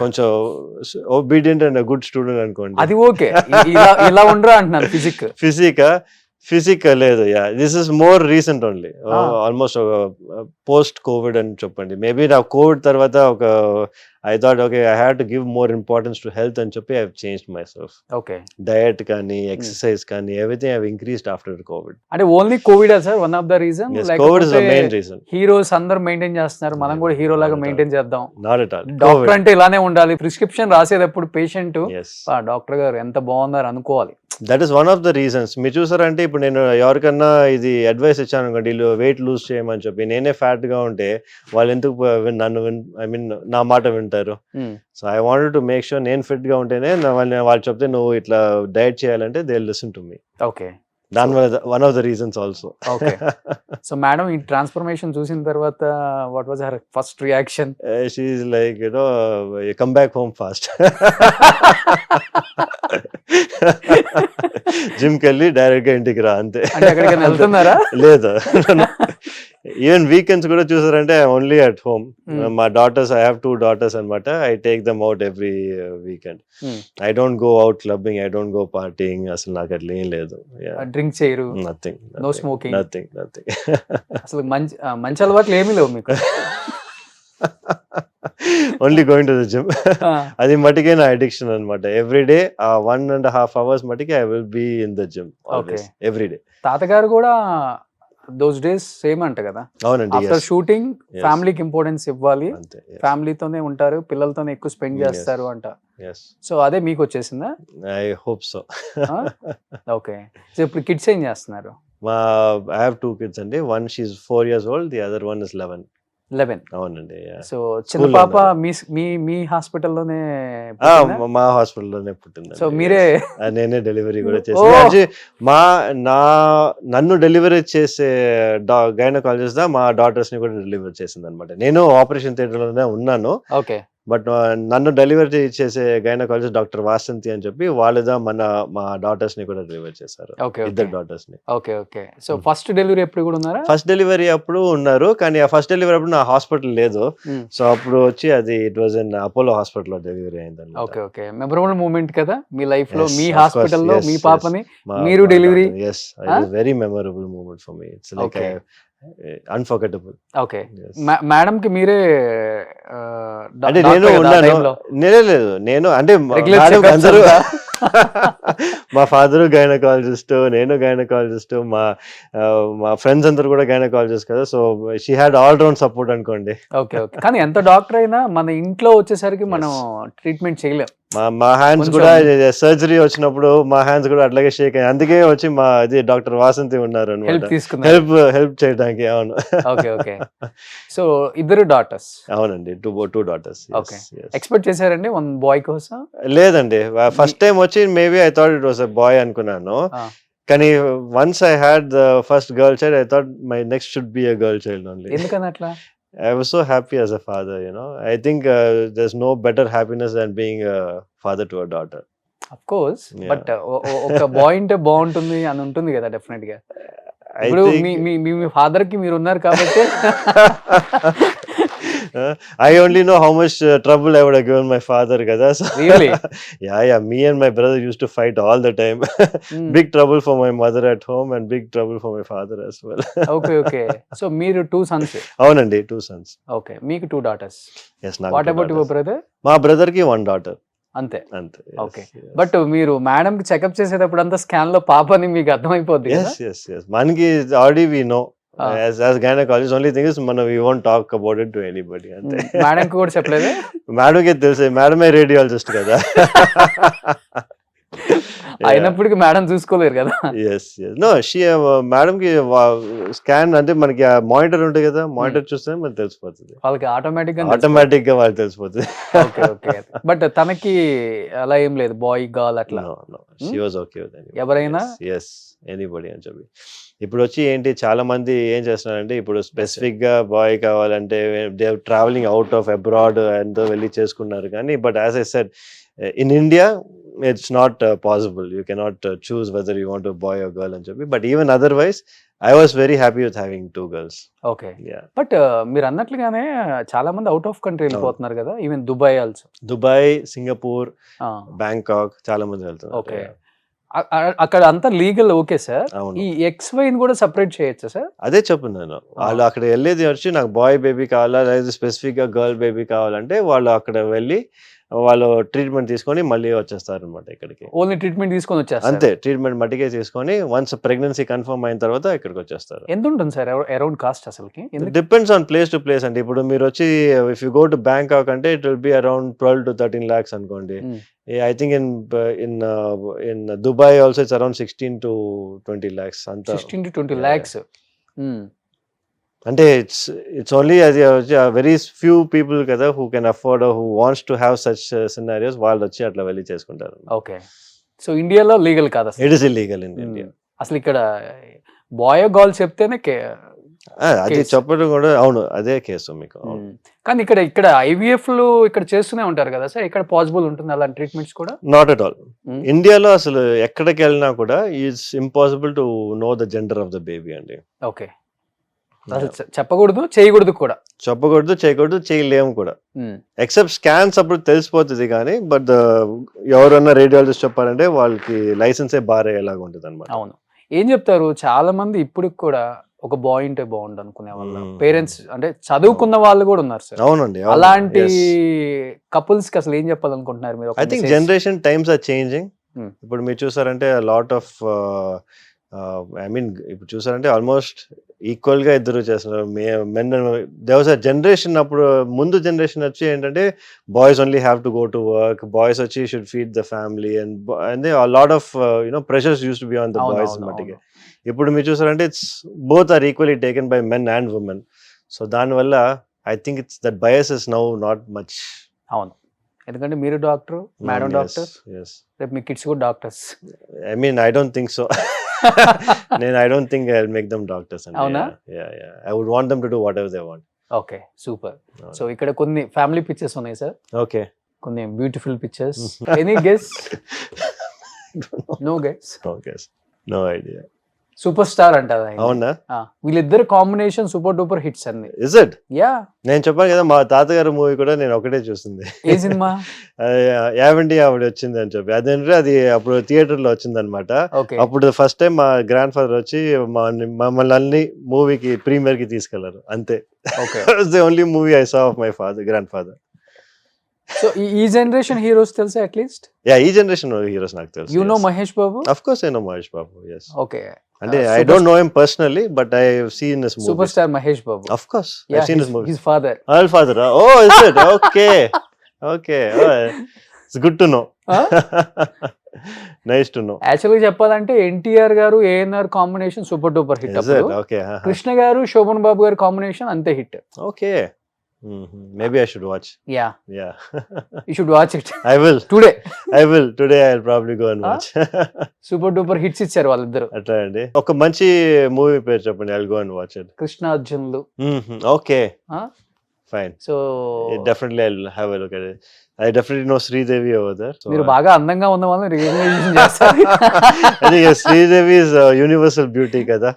కొంచెం ఒబీడియంట్ అండ్ గుడ్ స్టూడెంట్ అనుకోండి. అది ఓకే. ఇలా ఉండరా అంటున్నాను. ఫిజిక్ లేదు. Yeah, this is more recent only. Almost post COVID అని చెప్పండి. మేబీ నా కోవిడ్ తర్వాత I thought okay I have to give more importance to health అని చెప్పి I have changed my self. Okay. Diet కానీ ఎక్సర్సైజ్ కానీ everything I have increased after COVID. అంటే only COVID sir one of the reason? Covid is the main reason. Heroes అందరూ maintain చేస్తున్నారు, మనం కూడా hero లాగా మెయింటైన్ చేద్దాం. Not at all. డాక్టర్ అంటే ఇలానే ఉండాలి. ప్రిస్క్రిప్షన్ రాసేటప్పుడు పేషెంట్ డాక్టర్ గారు ఎంత బాగున్నారు అనుకోవాలి. That is one of the reasons. మీరు చూసారంటే ఇప్పుడు నేను ఎవరికన్నా ఇది అడ్వైస్ ఇచ్చాను అనుకోండి, వీళ్ళు వెయిట్ లూజ్ చేయమని చెప్పి, నేనే ఫ్యాట్ గా ఉంటే వాళ్ళు ఎందుకు ఐ మీన్ నా మాట వింటారు? అంటారు. So I wanted to make sure నేను ఫిట్ గా ఉంటేనే వాళ్ళు చెప్తే నువ్వు ఇట్లా డైట్ చేయాలంటే they listen to me. Okay, దాని వల్ల one of the reasons also. Okay. So madam ఈ ట్రాన్స్ఫర్మేషన్ చూసిన తర్వాత what was her first reaction? She is like come back home fast. Gym కి వెళ్ళి డైరెక్ట్ గా ఇంటికి రా అంతే. అంటే ఎక్కడికైనా వెళ్తున్నారా? లేదు, ఈవెన్ వీకెండ్స్ కూడా చూసారంటే ఓన్లీ అట్ హోమ్. మా డాటర్స్, ఐ హావ్ 2 daughters అనమాట. I take them out every weekend. I don't go out clubbing, I don't go partying, అసలు నాకు అట్లా ఏం లేదు. డ్రింక్ చేయరు? Nothing, no smoking, nothing. అసలు మంచి అలవాట్లు ఏమీ లేవు మీకు? Only going to the gym. అది మటుకే నా అడిక్షన్ అనమాట. ఎవ్రీ డే 1.5 hours మటుకే I will be in the gym always, every day. తాతగారు కూడా దోస్ డేస్ సేమ్ అంట కదా? అవునండి. ఆఫ్టర్ షూటింగ్ ఫ్యామిలీకి ఇంపార్టెన్స్ ఇవ్వాలి, అంతే. ఫ్యామిలీతోనే ఉంటారు, పిల్లలతోనే ఎక్కువ స్పెండ్ చేస్తారు అంట. సో అదే మీకు వచ్చేసిందా? I hope so. Okay. So ఇప్పుడు కిడ్స్ ఏం చేస్తున్నారు? ఐ హావ్ 2 kids అండి. One she is 4 years old, the other one is 11. అవునండి. సో చిన్న పాప మీ హాస్పిటల్లోనే మా హాస్పిటల్లోనే పుట్టింది. సో మీరే? నేనే డెలివరీ కూడా చేసి నన్ను డెలివరీ చేసే గైనకాలజిస్ట్ మా డాటర్స్ ని కూడా డెలివరీ చేసింది అనమాట. నేను ఆపరేషన్ థియేటర్ లోనే ఉన్నాను. ఓకే. బట్ నన్ను డెలివరీ చేసే గైనకాలజిస్ట్ డాక్టర్ వాసంతి అని చెప్పి వాళ్ళదా మా డాటర్స్ ని కూడా డెలివరీ చేశారు. ఇద్దరు డాటర్స్ ని. Okay, okay. So first delivery ఎప్పుడు కూడా ఉన్నారా? ఫస్ట్ డెలివరీ అప్పుడు ఉన్నారు, కానీ ఆ ఫస్ట్ డెలివరీ అప్పుడు నా హాస్పిటల్ లేదు. సో అప్పుడు వచ్చి అది it was in Apollo hospital లో డెలివరీ అయింది. Okay, okay. మెమరబుల్ మూమెంట్ కదా మీ లైఫ్ లో, మీ హాస్పిటల్లో మీ పాపని మీరు delivery. yes, very memorable moment for me. It's like unforgettable. Okay. Madam కి మీరే అంటే నేను ఉన్నాను? లేదు, నేను అంటే అందరూ మా ఫాదర్ గైనకాలజిస్ట్, నేను గైనకాలజిస్ట్, మా ఫ్రెండ్స్ అందరూ కూడా గైనకాలజిస్ట్ కదా. So she had all round support అనుకోండి. Okay, okay. కానీ ఎంత డాక్టర్ అయినా మన ఇంట్లో వచ్చేసరికి మనం ట్రీట్మెంట్ చేయలేం. మా హ్యాండ్స్ కూడా సర్జరీ వచ్చినప్పుడు మా హ్యాండ్స్ కూడా అట్లాగే షేక్ అయ్యాయి. అందుకే వచ్చి మా అది డాక్టర్ వాసంతి ఉన్నారు హెల్ప్ చేయడానికి. అవును. Okay, okay. సో ఇద్దరు డాటర్స్? అవునండి, టూ డాటర్స్. ఓకే. ఎక్స్పెక్ట్ చేశారండి వన్ బాయ్ కోసం? లేదండి, ఫస్ట్ టైం వచ్చి maybe I thought it was a boy అనుకున్నాను. కానీ once I had the first girl child, I thought my next should be a girl child only. ఎందుకని అట్లా? I was so happy as a father, I think there's no better happiness than being a father to a daughter. Of course, but ఒక bye అంటే బాగుంటుంది అని ఉంటుంది కదా definite గా. ఇప్పుడు మీ ఫాదర్ కి మీరు ఉన్నారు కాబట్టి I only know how much trouble I would have given my father kada. So really? yeah, me and my brother used to fight all the time. Big trouble for my mother at home and big trouble for my father as well. Okay. So మీరు 2 sons? అవునండి, 2 sons. Okay, మీకు 2 daughters. Yes, నాకు. What about your brother? మా brother కి 1 daughter. అంతే. Okay. But మీరు madam కి checkup చేసేటప్పుడు అంతా స్కాన్ లో పాపని మీకు అర్థమైపోద్ది కదా? Yes. మనకి already we know. As gynecologist, only thing is we won't talk about it to anybody. ante madam ku kuda cheppalede? Madam ke telse, madam A radiologist kada. అయినప్పటికీ మేడం చూసుకోలేరు కదా? yes no she madam కి scan అంటే మనకి monitor ఉంటుంది కదా, monitor చూస్తే మనకు తెలిసిపోతుంది, వాళ్ళకి ఆటోమేటిక్ గా వాళ్ళకి తెలిసిపోతుంది. ఓకే. బట్ తనకి అలా ఏం లేదు, బాయ్ గర్ల్ అట్లా? she was okay with anybody. ఎవరైనా? yes anybody అని చెప్పి. ఇప్పుడు వచ్చి ఏంటి చాలా మంది ఏం చేస్తున్నారంటే, ఇప్పుడు స్పెసిఫిక్ గా బాయ్ కావాలంటే they are travelling out of abroad ఎంతో వెళ్ళి చేసుకున్నారు. కానీ but as I said, in India it's not possible. You cannot choose whether you want a boy or girl and చెప్పి. But even otherwise I was very happy with having 2 girls. Okay. But మీరు అన్నట్లుగానే చాలా మంది out of country వెళ్ళిపోతున్నారు కదా, even Dubai also. Dubai, Singapore, Bangkok చాలా మంది వెళ్తున్నారు. Okay. అక్కడ అంతా లీగల్ ఓకే సార్. ఈ XY కూడా సెపరేట్ చేయొచ్చా సార్? అదే చెప్తున్నాను, వాళ్ళు అక్కడ వెళ్ళేది వచ్చి నాకు బాయ్ బేబీ కావాలా లేదా స్పెసిఫిక్ గా గర్ల్ బేబీ కావాలంటే వాళ్ళు అక్కడ వెళ్ళి వాళ్ళు ట్రీట్మెంట్ తీసుకొని మళ్ళీ వచ్చేస్తారు అనమాట ఇక్కడికి. ఓన్లీ ట్రీట్మెంట్ తీసుకొని వచ్చేస్తారు అంతే, ట్రీట్మెంట్ మట్టికే తీసుకొని వన్స్ ప్రెగ్నెన్సీ కన్ఫర్మ్ అయిన తర్వాత ఇక్కడికి వచ్చేస్తారు. ఎంత ఉంటుంది సార్ అరౌండ్ కాస్ట్ అసలుకి? Depends on place to place అండి. ఇప్పుడు మీరు వచ్చి if you go to Bangkok అంటే it will be around 12 to 13 lakhs అనుకోండి. I think in Dubai also it's around 16 to 20 lakhs. 16 to 20 lakhs. అంటే ఇట్స్ ఓన్లీ అది very few people కదా who can afford who wants to have such scenarios వాళ్ళు వచ్చి అట్లా వెళ్ళి చేసుకుంటారు. Okay. So ఇండియాలో లీగల్ కాదు అసలు. It is illegal in India. అసలు ఇక్కడ బాయ్ గర్ల్ చెప్తేనే అది కేసు. చెప్పడం కూడా అవును అదే కేసు మీకు. కానీ ఇక్కడ ఐవీఎఫ్లు ఇక్కడ చేస్తూనే ఉంటారు కదా సార్, ఇక్కడ పాసిబుల్ ఉంటుంది అలాంటి ట్రీట్మెంట్స్ కూడా? Not at all. ఇండియాలో అసలు ఎక్కడికి వెళ్ళినా కూడా is impossible to know the gender of the baby అండి. ఓకే. అసలు చెప్పకూడదు, చేయకూడదు కూడా. చెప్పకూడదు, చేయకూడదు, చేయలేము కూడా. ఎక్సెప్ట్ స్కాన్స్ అప్పుడు తెలిసిపోతుంది కానీ బట్ ఎవరన్నా రేడియాలజిస్ట్ చెప్పారంటే వాళ్ళకి లైసెన్సే బారేలాగా ఉంటుంది అనమాట. అవును. ఏం చెప్తారు చాలా మంది ఇప్పటికి కూడా ఒక బాయ్ ఉంటే బాగుండు అనుకునే వాళ్ళు, పేరెంట్స్ అంటే చదువుకున్న వాళ్ళు కూడా ఉన్నారు సార్. అవునండి. అలాంటి కపుల్స్ కి అసలు ఏం చెప్పాలనుకుంటున్నారు మీరు? I think generation times are changing. ఇప్పుడు మీరు చూసారంటే లాట్ ఆఫ్ ఐ మీన్ ఇప్పుడు చూసారంటే ఆల్మోస్ట్ ఈక్వల్ గా ఇద్దరు చేస్తున్నారు. Men there was a generation, అప్పుడు ముందు జనరేషన్ వచ్చి ఏంటంటే boys only have to go to work, boys వచ్చి should feed the family and lot of pressures used to be on the boys మట్టికి. ఇప్పుడు మీరు చూసారంటే it's both are equally taken by men and women. So దానివల్ల I think it's that bias is now not much. అవును, ఎందుకంటే మీరు doctor, madam doctor, రేపు మీ కిడ్స్ కూడా doctors. I mean I don't think so. I don't think I'll make them doctors. Avuna? Yeah. I would want them to do whatever they want. Okay, super. So ikkada konni family pictures unnai sir. Okay. Konni beautiful pictures. Any guess? No guess. No guess. No idea. Super star అంటారు ఆయన. అవునా? వీళ్ళిద్దరు combination super duper hits అన్ని. Is it? Yeah. నేను చెప్పాను కదా మా తాతగారు మూవీ కూడా నేను ఒకటే చూస్తుంది. ఏ సినిమా? యావండి ఆవిడ వచ్చింది అని చెప్పి అదేంటే అది అప్పుడు థియేటర్ లో వచ్చింది అనమాట. అప్పుడు ఫస్ట్ టైం మా గ్రాండ్ ఫాదర్ వచ్చి మమ్మల్ని అన్ని మూవీకి ప్రీమియర్ కి తీసుకెళ్లారు అంతే. The only movie I saw of my father, grand father. So ఈ జనరేషన్ హీరోస్ తెలుసా అట్లీస్ట్? యా, ఈ జనరేషన్ హీరోస్ నాకు తెలుసు. You know Mahesh Babu? Of course I know Mahesh Babu. yes. Okay. అంటే I don't know him personally but I have seen his movies. Superstar Mahesh Babu. Of course. I've seen his movies. His father. Her father. Oh, is it? Okay. Okay. Oh, it's good to know. Nice to know. Actually చెప్పాలంటే ఎన్టీఆర్ గారు ANR combination super duper hit. అప్పుడు okay. Krishna గారు శోభన్ బాబు గారి combination అంతే hit. Okay. Maybe I should watch. Yeah. Yeah. You should watch it. I will. Today. I will. Today I'll probably go and watch. Super duper hits ఇచ్చారు వాళ్ళిద్దరు. అట్లా అండి. ఒక మంచి మూవీ పేరు చెప్పండి. I'll go and watch it. Krishna అర్జున్లు. Okay. Fine. So definitely I'll have a look at it. I definitely know Sridevi over there. So మీరు బాగా అందంగా ఉన్న వాళ్ళని రికగ్నైజేషన్ చేస్తారు. I think Sridevi is universal beauty కదా.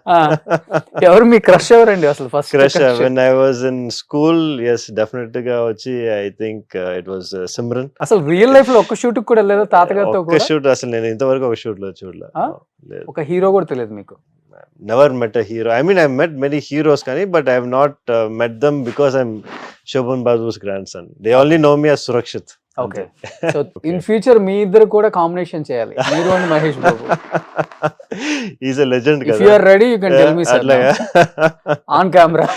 ఎవరు మీ క్రష్ ఎవరండి అసలు first? Crush when I was in school, yes, definitely గా వచ్చి I think it was Simran. అసలు రియల్ లైఫ్ లో ఒక షూట్ కూడా లేదా తాతగారితో ఒక కూడా? షూట్ అసలు నేను ఇంతవరకు ఒక షూట్ లో చూడలేదు. ఒక హీరో కూడా తెలియదు మీకు? Never met a hero. I mean, I've met many heroes, but I have not met them because I'm Shobhan Babu's grandson. They only know me as Surakshit. Okay. So in future మీ ఇద్దరు కూడా combination చేయాలి, మీరు and Mahesh Babu. He's a legend కదా. If you are ready, you can tell me sir. On camera.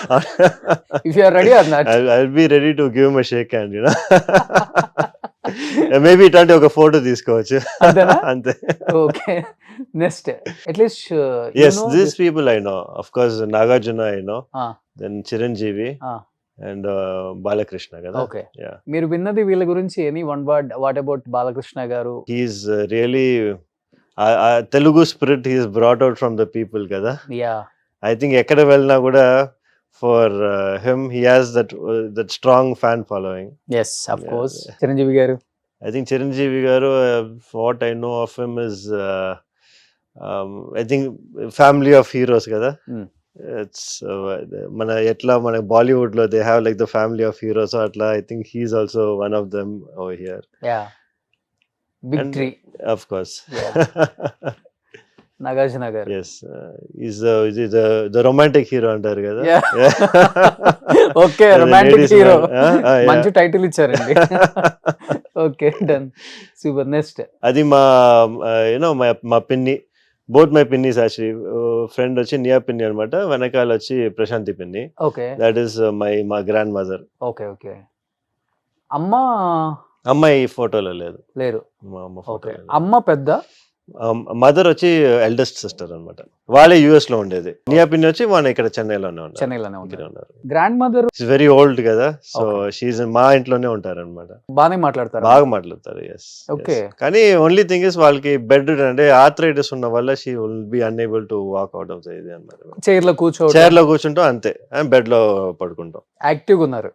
If you are ready or not. I'll be ready to give him a shake hand, you know. Maybe ఇట్లాంటి ఒక photo తీసుకోవచ్చు. అంతే. Okay. Next at least yes, these people I know. Of course Nagarjuna I know. Then Chiranjeevi. And Balakrishna కదా. Okay. మీరు విన్నది వీళ్ళ గురించి any one word? What about Balakrishna గారు? He is really Telugu spirit he is brought out from the people కదా. Yeah. I think ఎక్కడ వెళ్ళినా కూడా for him he has that strong fan following. Yes, of course. Chiranjeevi గారు? I think Chiranjeevi garu, what I know of him is I think family of heroes kada. It's mana etla mana Bollywood lo they have like the family of heroes, so atla I think he's also one of them over here. Yeah. Big and, tree. Of course. Yeah. Nagarjuna garu. Yes. He's the romantic hero antaru kada. Yeah. Okay, romantic hero. మంచి title ఇచ్చారండి. Okay, done. Super. Next అది మా మా పిన్ని, both my పిన్నిస్ actually. Friend వచ్చి నియా పిన్ని అనమాట, వెనకాల వచ్చి ప్రశాంతి పిన్ని. ఓకే. దట్ ఈస్ మా గ్రాండ్ మదర్. ఓకే. ఓకే. అమ్మాయి అమ్మాయి ఫోటోలో లేదు. లేరు. మా అమ్మ ఫోటో. అమ్మ పెద్ద, మదర్ వచ్చి ఎల్డెస్ట్ సిస్టర్ అన్నమాట. వాళ్ళే యుఎస్ లో ఉండేది. నియా పిన్ని వచ్చి మన ఇక్కడ చెన్నైలోనే ఉన్నారు. చెన్నైలోనే ఇక్కడ ఉన్నారు. ఉన్నారు. గ్రాండ్ మదర్ వెరీ ఓల్డ్ కదా, సో Okay. షీఈ్ మా ఇంట్లోనే ఉంటారు అనమాట. బాగానే మాట్లాడతారు. బాగా మాట్లాడతారు. ఎస్. Okay. కానీ ఓన్లీ థింగ్ ఇస్ వాళ్ళకి బెడ్ అంటే ఆర్థరైటిస్ ఉన్న వల్ల she will be unable to walk out of ఇది అన్నమాట. చైర్ లో కూర్చో చైర్ లో కూర్చుంటాం అంతే, బెడ్ లో పడుకుంటాం. యాక్టివ్ గా ఉన్నారు.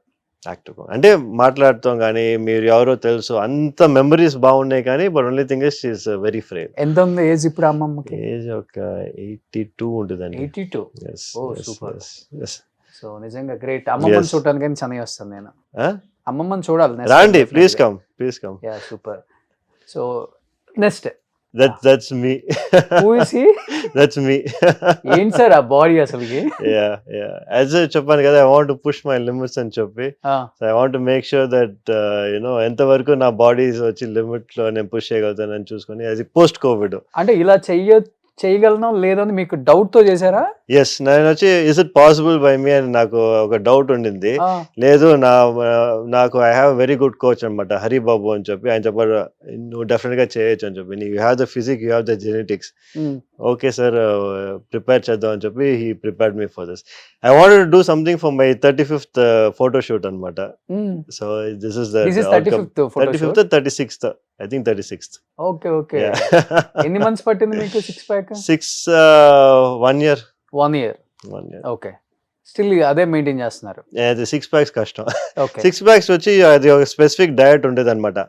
యాక్టివ్ అంటే మాట్లాడుతాం కానీ మీరు ఎవరో తెలుసు, అంత మెమరీస్ బాగున్నాయి కానీ but only thing is she's very frame. ఎంత ఉంది ఏజ్ ఇప్పుడు అమ్మమ్మకి? ఏజ్ ఒక 82 ఉంటుందండి. 82. Yes, Oh, yes, super. yes, yes. So నిజంగా గ్రేట్. అమ్మమ్మని Yes. చూడటానికి చెన్నై వస్తాను నేను. Huh? అమ్మమ్మని చూడాలి. రాండి, please come, please come. Yeah super. So next That's me. Who is he? That's me. ఏంటి సార్ ఆ బాడీ అసలుకి? Yeah. As I చెప్పాను కదా, I want to push my limits అని చెప్పి, so I want to make sure that ఎంతవరకు నా bodies వచ్చి లిమిట్ లో నేను పుష్ చేయగలుగుతానని చూసుకొని, అది పోస్ట్ కోవిడ్. అంటే ఇలా చేయగలనో లేదో అని మీకు డౌట్ తో చేశారా? ఎస్, నేను వచ్చి ఇస్ ఇట్ పాసిబుల్ బై మీ అని నాకు ఒక డౌట్ ఉండింది. లేదు, నాకు I have very good coach అనమాట, హరిబాబు అని చెప్పి. ఆయన చెప్పారు నువ్వు డెఫినెట్ గా చేయొచ్చు అని చెప్పి. You have the physique, you have the genetics. Okay sir, prepare చేద్దాం అని చెప్పి he prepared me for this. I wanted to do something for my 35th photo shoot అనమాట. So this is the 35th 36th, I think 36th. Okay. ఎన్ని months పట్టింది మీకు six pack? 1 year. 1 year. Okay. Still అదే maintain చేస్తున్నారు. అది 6 packs కష్టం. Okay. 6 packs వచ్చి అది ఒక స్పెసిఫిక్ డయట్ ఉండేది అనమాట.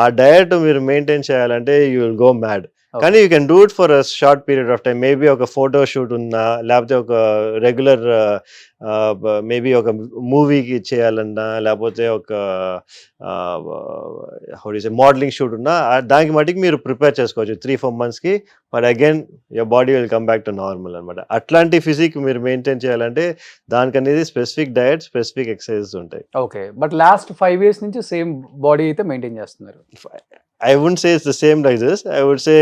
ఆ డయట్ మీరు మెయింటైన్ చేయాలంటే యూ విల్ గో మ్యాడ్. కానీ you can do it for a short period of time. Maybe ఒక ఫోటో షూట్ ఉన్నా, లేకపోతే ఒక రెగ్యులర్ మేబీ ఒక మూవీకి చేయాలన్నా, లేకపోతే ఒక మోడలింగ్ షూట్ ఉన్నా, దానికి మటుకు మీరు ప్రిపేర్ చేసుకోవచ్చు 3-4 months. But again your body will come back to normal అనమాట. అట్లాంటి ఫిజిక్ మీరు మెయింటైన్ చేయాలంటే దానికి అనేది స్పెసిఫిక్ డయట్, స్పెసిఫిక్ ఎక్సర్సైజెస్ ఉంటాయి. ఓకే. బట్ లాస్ట్ 5 years నుంచి సేమ్ బాడీ అయితే మెయింటైన్ చేస్తున్నారు. I wouldn't say it's the same like this. I would say,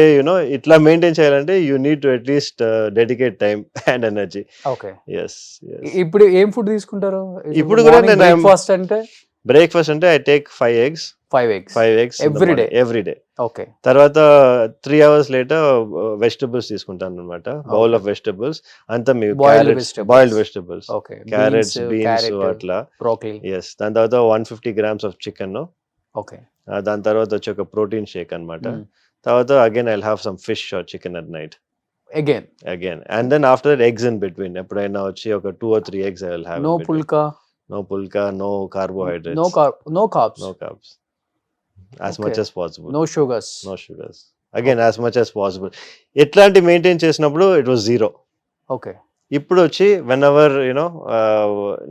itla maintain cheyalante you need to at least dedicate time and energy. Okay. Yes. ఇప్పుడు ఏం food తీసుకుంటారు? ఇప్పుడు కూడా నేను breakfast అంటే I take 5 eggs. 5 eggs every day. Okay. తర్వాత 3 hours later vegetables తీసుకుంటాను అన్నమాట. బౌల్ ఆఫ్ వెజిటబుల్స్ అంతా మీ boiled vegetables. Okay. Carrots, beans అట్లా. బ్రోకలీ. Yes. దాని తర్వాత 150 grams of chicken. Okay. దాని తర్వాత వచ్చి ఒక ప్రోటీన్ షేక్ అన్నమాట. తర్వాత again I will have some fish or chicken at night again and then after eggs in between. ఎప్పుడైనా వచ్చి ఒక 2 or 3 eggs I will have. No pulka, no carbohydrates, no carbs as much as possible. No sugars again as much as possible. ఎట్లాంటి maintain చేసినప్పుడు it was 0. Okay. ఇప్పుడు వచ్చి whenever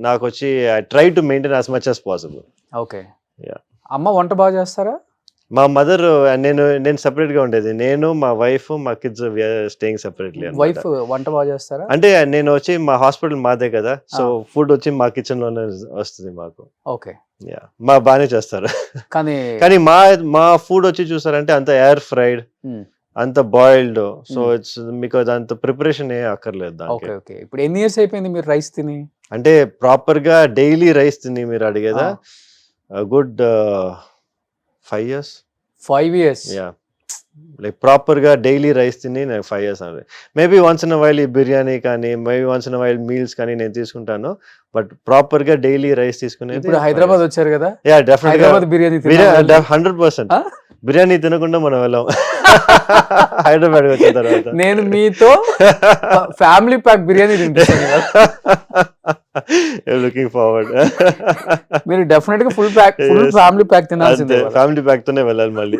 నాకు వచ్చి I try to maintain as much as possible. Okay. Yeah. అమ్మ వంట బాగా చేస్తారా? మా మదర్, నేను సెపరేట్ గా ఉండేది. నేను, మా వైఫ్, మా కిడ్స్ స్టేయింగ్ సెపరేట్లీ. వైఫ్ వంట బాగా చేస్తారా? అంటే నేను వచ్చి మా హాస్పిటల్ మాదే కదా, సో ఫుడ్ వచ్చి మా కిచెన్ లోనే వస్తుంది మాకు. ఓకే. మా బాగానే చేస్తారు. కానీ మా ఫుడ్ వచ్చి చూసారంటే అంత ఎయిర్ ఫ్రైడ్, అంత బాయిల్డ్. సో ఇట్స్ మీకు అదంత ప్రిపరేషన్ ఏ అక్కర్లేదు దానికి. ఓకే. ఇప్పుడు ఎన్ని ఇయర్స్ అయిపోయింది మీరు రైస్ తిని? అంటే ప్రాపర్ గా డైలీ రైస్ తిని మీరు అడిగేదా? Good 5 years. 5 years. Yeah. Like proper గా డైలీ రైస్ తిని నేను 5 years అన్నది. మేబీ వన్స్ ఇన్ వైల్ ఈ బిర్యానీ కానీ, maybe once in while meals కానీ నేను తీసుకుంటాను. బట్ ప్రాపర్ గా డైలీ రైస్ తీసుకునేది. ఇప్పుడు హైదరాబాద్ వచ్చారు కదా? Yeah, definitely Hyderabad biryani 100%. బిర్యానీ తినకుండా మనం వెళ్ళాం హైదరాబాద్ వచ్చిన తర్వాత. నేను మీతో ఫ్యామిలీ ప్యాక్ బిర్యానీ తింటాను. Looking forward. మీరు డెఫినెట్ గా ఫుల్ ఫ్యామిలీ ప్యాక్ తినాల్సిందే. ఫ్యామిలీ ప్యాక్ తోనే వెళ్ళాలి మళ్ళీ.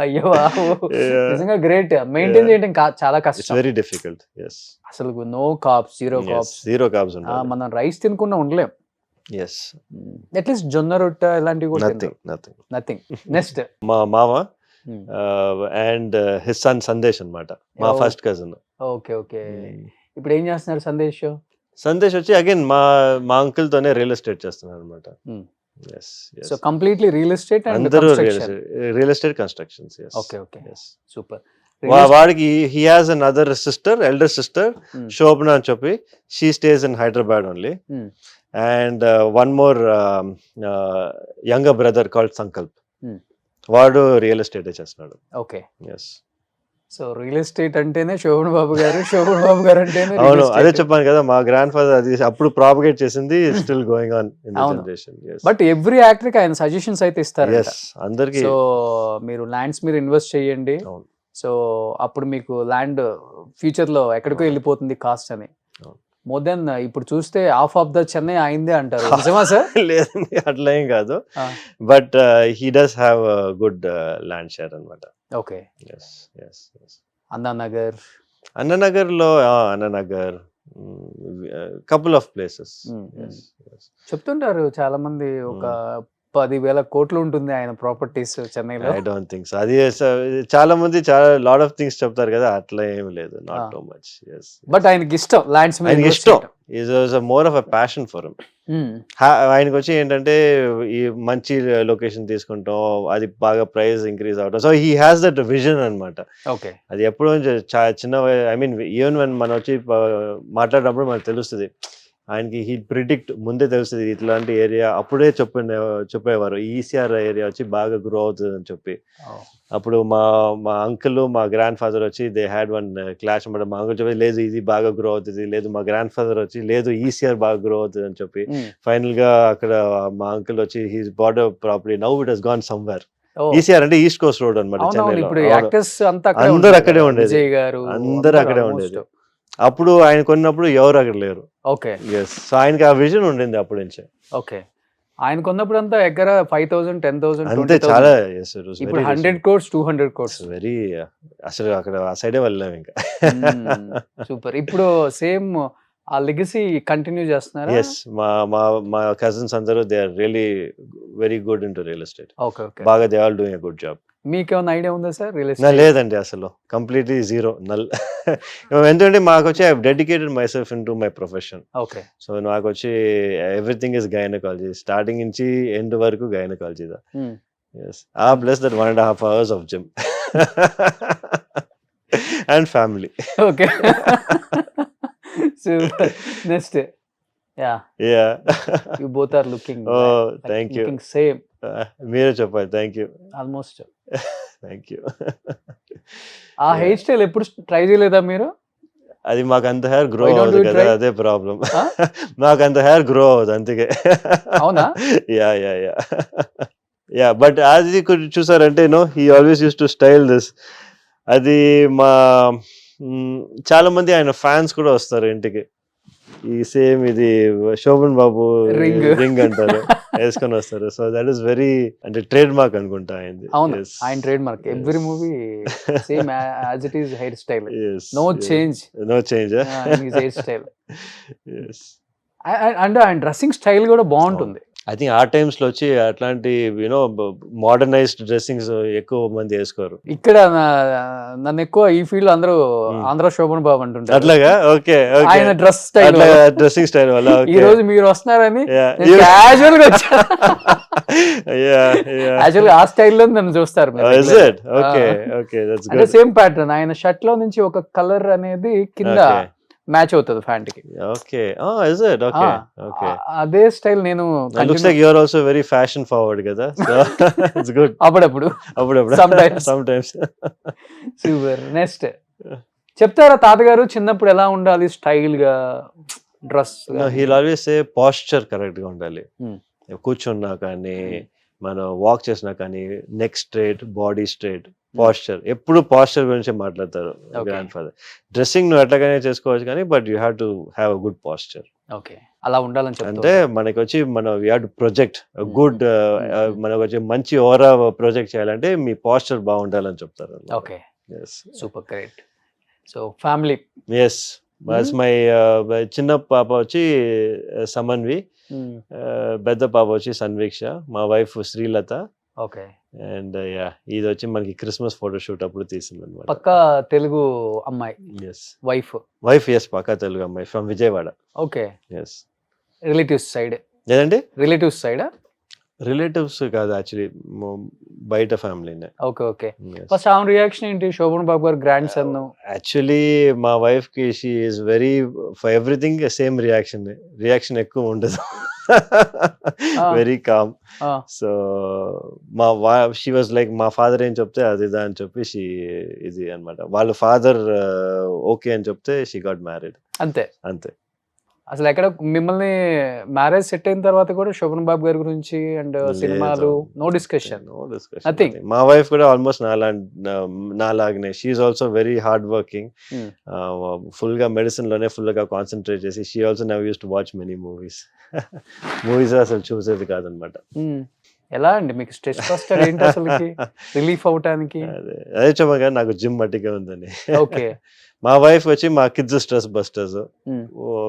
అయ్యో, నిజంగా గ్రేట్. మెయింటైన్ చేయడం చాలా కష్టం. Very difficult. yes. అసలు నో కార్బ్స్, జీరో కార్బ్స్. మనం రైస్ తినకుండా ఉండలేం. yes. అట్లీస్ట్ జొన్న రొట్టె ఇలాంటివి కూడా నథింగ్. నెక్స్ట్ మా మామ అండ్ హిస్ సన్ సందేశ్ అన్నమాట, మా ఫస్ట్ కజిన్. ఓకే. ఇప్పుడు ఏం చేస్తున్నారు సందేశ్ వచ్చి అగైన్ మా అంకుల్ తోనే రియల్ ఎస్టేట్ చేస్తున్నారు అనమాట. So completely real estate and అందరూ real estate constructions. Okay. Super. వాడికి he has another sister, elder sister Shobhana అని చెప్పి. She stays in Hyderabad only. And one more younger brother called Sankalp. వాడు real estate చేస్తున్నాడు. Okay. Yes. So real estate అంటేనే శోభన్ బాబు గారు, శోభన్ బాబు గారు అంటేనే అవును, అదే చెప్పాను కదా, మా గ్రాండ్ ఫాదర్ అది అప్పుడు ప్రాపగేట్ చేసింది, still going on in the అవును. జనరేషన్. బట్ ఎవ్రీ యాక్టర్ కి ఆయన సజెషన్స్ అయితే ఇస్తారు. ఎస్, అందరికి. సో మీరు ల్యాండ్స్ మీరు ఇన్వెస్ట్ చేయండి, అవును. సో అప్పుడు మీకు ల్యాండ్ ఫ్యూచర్ లో ఎక్కడికో వెళ్ళిపోతుంది కాస్ట్ అని. అవును. మోర్ దెన్ ఇప్పుడు చూస్తే హాఫ్ ఆఫ్ ద చెన్నై అయిందే అంటారు, నిజమా సార్? లేదండి, అట్లా ఏం కాదు, but he does have good land share అన్నమాట. Okay. Yes yes yes. Anna Nagar, Anna Nagar లో, అన్ననగర్, కపుల్ ఆఫ్ ప్లేసెస్. చెప్తుంటారు చాలా మంది ఒక 10,000 కోట్లు ఉంటుంది ఆయన ప్రాపర్టీస్ చెన్నైలో. I don't think so. అది చాలా మంది చాలా లాట్ ఆఫ్ థింగ్స్ చెప్తారు కదా, అట్లా ఏం లేదు, నాట్ టూ మచ్. బట్ ఆయనకి ఇష్టం ల్యాండ్స్ మీద ఆయనకి invest ఇష్టం. చేయటం. Is more of a passion for him. ఆయనకు వచ్చి ఏంటంటే ఈ మంచి లొకేషన్ తీసుకుంటాం, అది బాగా ప్రైస్ ఇంక్రీజ్ అవడం. So he has that vision అన్నమాట. ఓకే. అది ఎప్పుడో చిన్న, ఐ మీన్ ఈవెన్ వెన్ మనం వచ్చి మాట్లాడినప్పుడు మనకు తెలుస్తుంది, ఆయనకి హీ ప్రిడిక్ట్ ముందే తెలుస్తుంది ఇట్లాంటి ఏరియా. అప్పుడే చెప్పేవారు ఈసీఆర్ ఏరియా వచ్చి బాగా గ్రో అవుతుంది అని చెప్పి. అప్పుడు మా అంకుల్, మా గ్రాండ్ ఫాదర్ వచ్చి దే హ్యాడ్ వన్ క్లాష్ అన్నమాట. మా అంకుల్ చెప్పి లేదు ఇది బాగా గ్రో అవుతుంది, లేదు మా గ్రాండ్ ఫాదర్ వచ్చి లేదు ఈసీఆర్ బాగా గ్రో అవుతుంది అని చెప్పి. ఫైనల్ గా అక్కడ మా అంకుల్ వచ్చి he's bought property, now it has gone somewhere. ECR అంటే ఈస్ట్ కోస్ట్ రోడ్ అనమాట చెన్నైలో. అందరూ అక్కడే ఉండేది, అందరూ అక్కడే ఉండేది. అప్పుడు ఆయన కొన్నప్పుడు ఎవరు అక్కడ లేరు. ఓకే. ఎస్. సో ఆయనకి ఆ విజన్ ఉండింది అప్పటి నుంచే. ఓకే. ఆయన కొన్నప్పుడు అంతా ఎక్కడ 5,000, 10,000 అంతే, చాలా. ఇప్పుడు 100 crores, 200 crores. వెరీ, అసలు అక్కడ ఆ సైడే వెళ్ళాం ఇంకా. సూపర్. ఇప్పుడు సేమ్ ఆ లెగసీ కంటిన్యూ చేస్తున్నారా? ఎస్, మా కజిన్స్ అందరూ they are really very good into real estate. Okay. Okay. బాగా they all doing a good job. మీకేమైనా ఐడియా ఉందా సార్ రియల్ ఎస్టేట్? లేదండి, అసలు కంప్లీట్లీ జీరో, నల్. ఎందుకంటే మాకు వచ్చి I dedicated myself into my profession. Okay. So నాకు వచ్చి ఎవ్రీథింగ్ ఇస్ గైనకాలజీ, స్టార్టింగ్ నుంచి ఎండ్ వరకు gynaecology. Yes, plus that 1.5 hours of gym and family. Okay. Super. Next, ya you both are looking, thank you, looking same. మీరే చెప్పాలి. Thank you. Almost. Thank you. ఆ hair style ఎప్పుడు try చేయలేదా మీరు? అది మాకు అంత హెయిర్ గ్రో అవ్వదు కదా, అదే ప్రాబ్లం. మాకు అంత హెయిర్ గ్రో అవ్వదు, అందుకే. అవునా? యా బట్ అది చూసారంటే he always use to style this. అది చాలా మంది ఆయన ఫ్యాన్స్ కూడా వస్తారు ఇంటికి, ఈ సేమ్ ఇది శోభన్ బాబు రింగ్ అంటారు, వేసుకొని వస్తారు. సో దట్ ఈస్ వెరీ, అంటే ట్రేడ్ మార్క్ అనుకుంటా ఆయనది. అవును, ఆయన trade mark. Every movie same as it is hair style, no change hair style. And ఆయన డ్రెస్సింగ్ స్టైల్ కూడా బాగుంటుంది. ఐ థింక్ ఆ టైమ్స్ లో వచ్చి అట్లాంటి మోడర్నైజ్డ్ డ్రెస్సింగ్స్ ఎక్కువ మంది వేసుకోరు. ఇక్కడ నన్ను ఎక్కువ ఈ ఫీల్డ్ అందరూ ఆంధ్ర శోభన్ బాబు అంటుంటారు. అట్లాగా? ఓకే. ఆయన డ్రెస్ స్టైల్, డ్రెస్సింగ్ స్టైల్ వల్ల ఈ రోజు మీరు వస్తున్నారని క్యాజువల్ గా వచ్చారు. యాక్చువల్ ఆ స్టైల్లో నన్ను చూస్తారు. అంటే సేమ్ ప్యాటర్న్, ఆయన షర్ట్ లో నుంచి ఒక కలర్ అనేది కింద మ్యాచ్ అవుతుంది ఫ్యాంట్ కి. Okay. Is it? Okay. Okay. అదే స్టైల్ నేను. Looks like you are also very fashion forward కదా, సో ఇట్స్ గుడ్. అప్పుడప్పుడు సమ్ టైమ్స్. సూపర్. నెక్స్ట్ చెప్తారా తాతగారు చిన్నప్పుడు ఎలా ఉండాలి స్టైల్ గా dress? He will always say posture correct గా ఉండాలి. కూర్చున్నా కానీ, మనం వాక్ చేసినా కానీ, neck straight, body straight, posture. ఎప్పుడు పోస్చర్ గురించి మాట్లాడతారు గ్రాండ్ ఫాదర్. డ్రెస్సింగ్ నువ్వు ఎట్లాగానే చేసుకోవచ్చు కానీ, but you have to have a good posture. Okay, అలా ఉండాలని చెప్తారు. అంటే మనకి వచ్చి we have to project good, మనకు వచ్చి మంచి ఓవరా ప్రొజెక్ట్ చేయాలంటే మీ పోస్చర్ బాగుండాలని చెప్తారు. Okay, super, great. So family. Yes, my చిన్న పాప వచ్చి సమన్వి, పెద్ద పాప వచ్చి సన్వీక్ష, మా వైఫ్ శ్రీలత. ఓకే. అండ్ ఇది వచ్చి మనకి క్రిస్మస్ ఫోటోషూట్ అప్పుడు తీసింది అనమాట. పక్కా తెలుగు అమ్మాయి. ఎస్, వైఫ్ ఎస్, పక్కా తెలుగు అమ్మాయి, from Vijayawada. Okay. Yes. Relatives side? లేదండి, రిలేటివ్స్ సైడా? రిలేటివ్స్ కాదు, యాక్చువల్లీ బయట ఫ్యామిలీనే. ఓకే. ఓకే. ఫస్ట్ ఆమె రియాక్షన్ ఏంటి? శోభన్ బాబు గారు గ్రాండ్ సన్. యాక్చువల్లీ మా వైఫ్ కి she is very for everything same reaction ఎక్కువ ఉండదు. Very calm. Ah, so she was like మా ఫాదర్ ఏం చెప్తే అది ఇదా అని చెప్పి ఇది అనమాట. వాళ్ళ ఫాదర్ ఓకే అని చెప్తే షీ గాట్ మ్యారీడ్. అంతే. అంతే. అసలు ఎక్కడ మిమ్మల్ని మ్యారేజ్ సెట్ అయిన తర్వాత కూడా శోభన్ బాబు గారి గురించి అండ్ సినిమాలు నో డిస్కషన్. Nothing. మా వైఫ్ కూడా ఆల్మోస్ట్ నాలాగనే she also very hard working. Full గా మెడిసిన్ లోనే ఫుల్ గా కాన్సన్ట్రేట్ చేసి she also never used to watch many movies. Movies అసలు చూసేది కాదనమాట. ఎలా అండి మీకు స్ట్రెస్ బస్టర్ ఏంటి అసలు రిలీఫ్ అవటానికి? అదే చెప్పా కదా నాకు జిమ్ మట్టిగా ఉందని. ఓకే. మా వైఫ్ వచ్చి మా కిడ్స్ స్ట్రెస్ బస్టర్స్.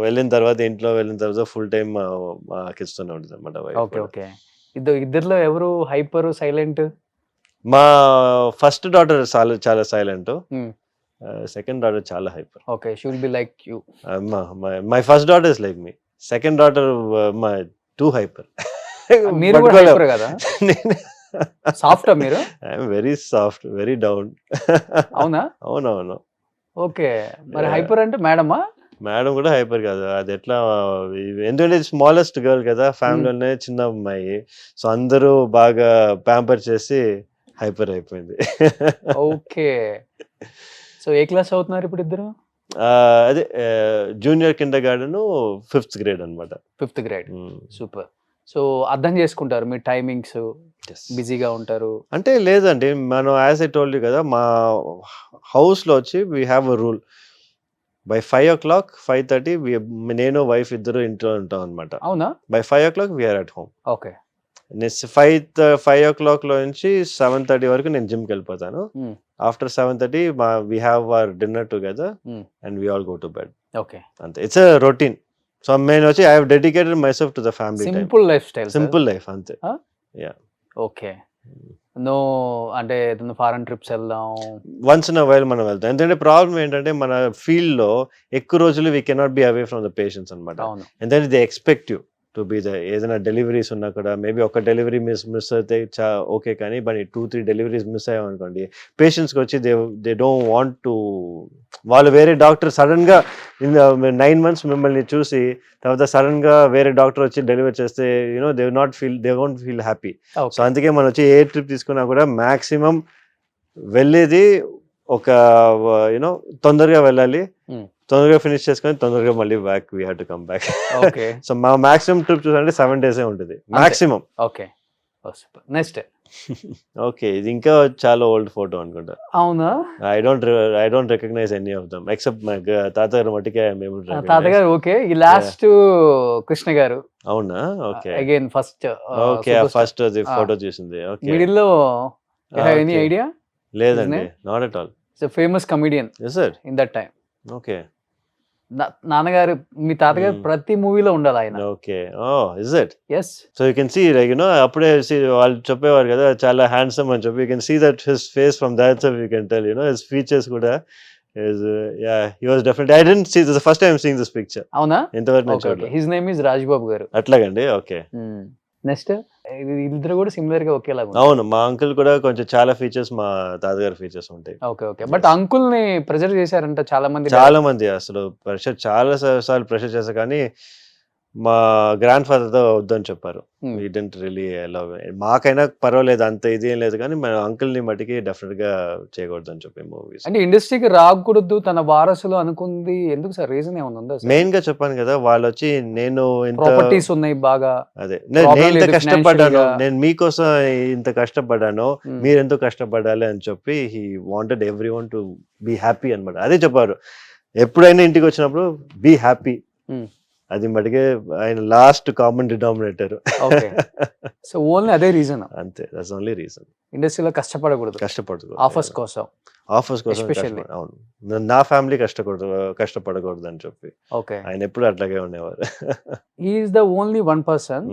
వెళ్ళిన తర్వాత ఇంట్లో వెళ్ళిన తర్వాత ఫుల్ టైం మా కిడ్స్ తోనే ఉంటుంది అనమాట వైఫ్. Okay okay. ఇద్దరిలో ఎవరు హైపర్ సైలెంట్? మా ఫస్ట్ డాటర్ చాలా సైలెంట్. సెకండ్ డాటర్ చాలా hyper. Okay, she will be like you. My first daughter is like me. Second daughter my two hyper. మీరు కూడా హైపర్ కదా? సాఫ్ట్ మీరు? I'm very soft, very down. అవునా? అవునవును. Okay, మరి hyper అంటే మేడమా? మేడం కూడా హైపర్ కాదు. అది ఎట్లా, ఎందుకంటే స్మాలెస్ట్ గర్ల్ కదా ఫ్యామిలీలోనే, చిన్న అమ్మాయి. సో అందరూ బాగా ప్యాంపర్ చేసి హైపర్ అయిపోయింది. ఓకే. సో ఏ క్లాస్ అవుతున్నారు ఇప్పుడు ఇద్దరు? అదే junior Kinder garden, 5th grade అనమాట. 5th grade. సూపర్. సో అర్థం చేసుకుంటారు మీ టైమింగ్స్, బిజీగా ఉంటారు అంటే? లేదండి, మనం యాజ్ ఐ టోల్డ్ యూ కదా, మా హౌస్లో వచ్చి we have a rule. By 5 o'clock 5:30 నేను వైఫ్ ఇద్దరు ఇంట్లో ఉంటాం అనమాట. అవునా? By 5 o'clock we are at home. Okay. Next 5 o'clock లో నుంచి 7:30 వరకు నేను జిమ్కి వెళ్ళిపోతాను. After 7:30 we have our dinner together and we all go to bed. Okay, అంతే. It's a routine. సో నేను వచ్చి I have dedicated myself to the family. Simple lifestyle. Simple life అంతే. యా. ఓకే. నో అంటే foreign trips వెళ్దాం once in a while మనం వెళ్తాం. ఎందుకంటే problem ఏంటంటే మన ఫీల్డ్ లో ఎక్కువ రోజులు we cannot be away from the patients అనమాట. ఎందుకంటే they expect you to be the, ఏదైనా డెలివరీస్ ఉన్నా కూడా మేబీ ఒక డెలివరీ మిస్ అయితే ఓకే, కానీ బట్ 2-3 డెలివరీస్ మిస్ అయ్యామనుకోండి, పేషెంట్స్కి వచ్చి దే డోంట్ వాంట్ టు, వాళ్ళు వేరే డాక్టర్ సడన్ గా 9 months మిమ్మల్ని చూసి తర్వాత సడన్ గా వేరే డాక్టర్ వచ్చి డెలివరీ చేస్తే they won't feel happy. So అందుకే మనం వచ్చి ఏ ట్రిప్ తీసుకున్నా కూడా మాక్సిమం వెళ్ళేది ఒక తొందరగా వెళ్ళాలి, తొందరగా ఫినిష్ చేసుకొని తొందరగా మళ్ళీ back we have to come back. So మా మాక్సిమం ట్రిప్ చూసారంటే 7 days ఉంటుంది మాక్సిమం. ఓకే. నెక్స్ట్. ఓకే, ఇది ఇంకా చాలా ఓల్డ్ ఫోటో అనుకుంటా. అవునా? I don't recognize any of them except my తాతగారు మట్టికే మేము. తాతగారు ఓకే. ఈ లాస్ట్ కృష్ణ గారు. అవునా? Okay. Again first. Okay, first అది ఫోటో చూసింది. ఓకే. మిడిల్ లో ఎనీ ఐడియా? లేదండి, not at all. It's a famous comedian in that time. Okay. నాన్నగారు, మీ తాతగారు ప్రతి మూవీలో ఉండాలి ఆయన. Okay. Oh is it? yes. So you can see like అప్పుడే వాళ్ళు చెప్పేవారు కదా చాలా హ్యాండ్సమ్ అని చెప్పి. You can see that his face from that side. You can tell his features కూడా he was definitely. I didn't see this, the first time seeing this picture. అవునా? ఎంతవరకు నేను చూడలేదు. హిస్ నేమ్ ఇస్ రాజ్బాబు గారు. అట్లాగండి. Okay. Next. ఇద్దరు కూడా similar గా ఒకేలాగా. అవును, మా అంకుల్ కూడా కొంచెం చాలా ఫీచర్స్ మా తాతగారి ఫీచర్స్ ఉంటాయి. Okay okay. బట్ అంకుల్ ని ప్రెషర్ చేశారంట చాలా మంది. అసలు ప్రెషర్ చాలా సార్లు ప్రెషర్ చేశారు, కానీ మా గ్రాండ్ ఫాదర్ తో వద్దని చెప్పారు. We didn't really allow. మాకైనా పర్వాలేదు, అంత ఇది ఏం లేదు, కానీ మన అంకుల్ ని మటుకి డెఫినెట్ గా చేయకూడదు అని చెప్పి మూవీస్. అంటే ఇండస్ట్రీకి రాకూడదు తన వారసులు అనుకుంది ఎందుకు సార్? రీజన్ ఏమైనా ఉందా? మెయిన్ గా చెప్పాను కదా, వాళ్ళు వచ్చి నేను ప్రాపర్టీస్ ఉన్నాయి బాగా, అదే నేను ఇంత కష్టపడ్డాను, నేను మీకోసం ఇంత కష్టపడ్డాను, మీరు ఎంతో కష్టపడాలి అని చెప్పి he wanted everyone to be happy అన్నమాట. అదే చెప్పారు, ఎప్పుడైనా ఇంటికి వచ్చినప్పుడు బీ హ్యాపీ. అది మటుకే ఆయన last common denominator. So only అదే రీజన్? అంతే, దట్స్ ఓన్లీ రీజన్. ఇండస్ట్రీలో కష్టపడకూడదు. ఆఫర్స్ కోసం. అవును, నా ఫ్యామిలీ కష్టపడకూడదు అని చెప్పి ఆయన ఎప్పుడు అట్లాగే ఉండేవారు. He is the only one person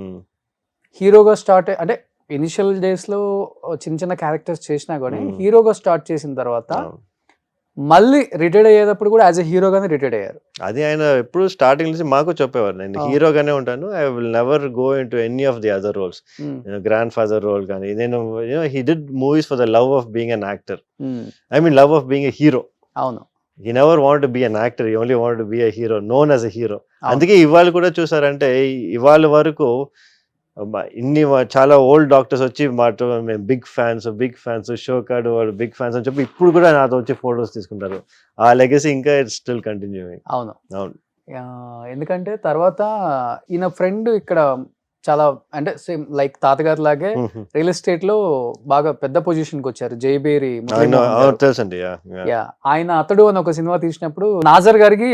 హీరోగా స్టార్ట్, అంటే ఇనిషియల్ డేస్ లో చిన్న చిన్న క్యారెక్టర్స్ చేసినా కూడా హీరోగా స్టార్ట్ చేసిన తర్వాత మళ్ళీ రిటైర్డ్ అయ్యేటప్పుడు కూడా యాజ్ ఎ హీరోగానే రిటైర్డ్ అయ్యారు. అది ఆయన ఎప్పుడు స్టార్టింగ్ నుంచి మాకు చెప్పేవారు, నేను హీరోగానే ఉంటాను, I will never go into any of the other roles. Grandfather role కానీ, నేను he did movies for the love of being an actor, I mean love of being a hero. అవును. he never wanted to be an actor, he only wanted to be a hero, known as a hero. అవును. అందుకే ఇవాళ కూడా చూసారంటే ఇవాళ వరకు చాలా old doctors వచ్చి మాతో మేము బిగ్ ఫ్యాన్స్ షోకాడ్ వాళ్ళు బిగ్ ఫ్యాన్స్ అని చెప్పి ఇప్పుడు కూడా నాతో వచ్చి ఫొటోస్ తీసుకుంటారు. ఆ లెగసీ ఇంకా ఇట్స్ స్టిల్ కంటిన్యూయింగ్. అవును. అవును. ఎందుకంటే తర్వాత ఈయన ఫ్రెండ్ ఇక్కడ చాలా అంటే సేమ్ లైక్ తాతగారి లాగే రియల్ ఎస్టేట్ లో బాగా పెద్ద పొజిషన్ కి వచ్చారు. జైబేరి తెలుసండి. ఆయన అతడు అని ఒక సినిమా తీసినప్పుడు నాజర్ గారికి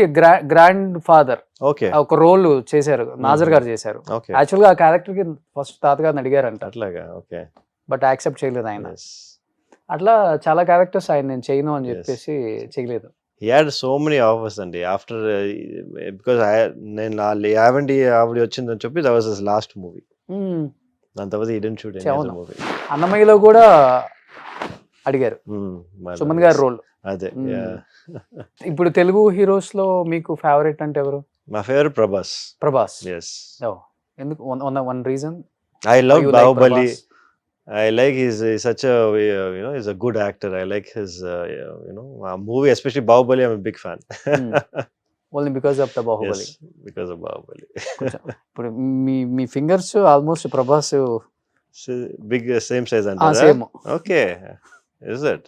గ్రాండ్ ఫాదర్ ఓకే ఒక రోల్ చేశారు. నాజర్ గారు చేశారు. ఓకే యాక్చువల్ గా ఆ క్యారెక్టర్ కి ఫస్ట్ తాతగారిని అడిగారంట, అట్లాగా. ఓకే బట్ యాక్సెప్ట్ చేయలేదు ఆయన. అట్లా చాలా క్యారెక్టర్స్ ఆయన నేను చేయను అని చెప్పేసి చేయలేదు. He had so many offers అండి after because నేను యావండి ఆవిడ వచ్చిందని చెప్పి that was his last movie. దాని తర్వాత he didn't shoot any other movie. అన్నమయ్యలో కూడా అడిగారు సుమన్ గారి రోల్. అదే. ఇప్పుడు తెలుగు హీరోస్ లో మీకు ఫేవరెట్ అంటే ఎవరు? My favorite Prabhas. Yes. ఎందుకు? One reason. I love Baahubali. I like he's such a he's a good actor. I like his movie, especially Bahubali. I'm a big fan. Only because of the Bahubali. Yes, because of Bahubali. ఇప్పుడు మీ fingers almost Prabhas big same size and same. Okay, is it?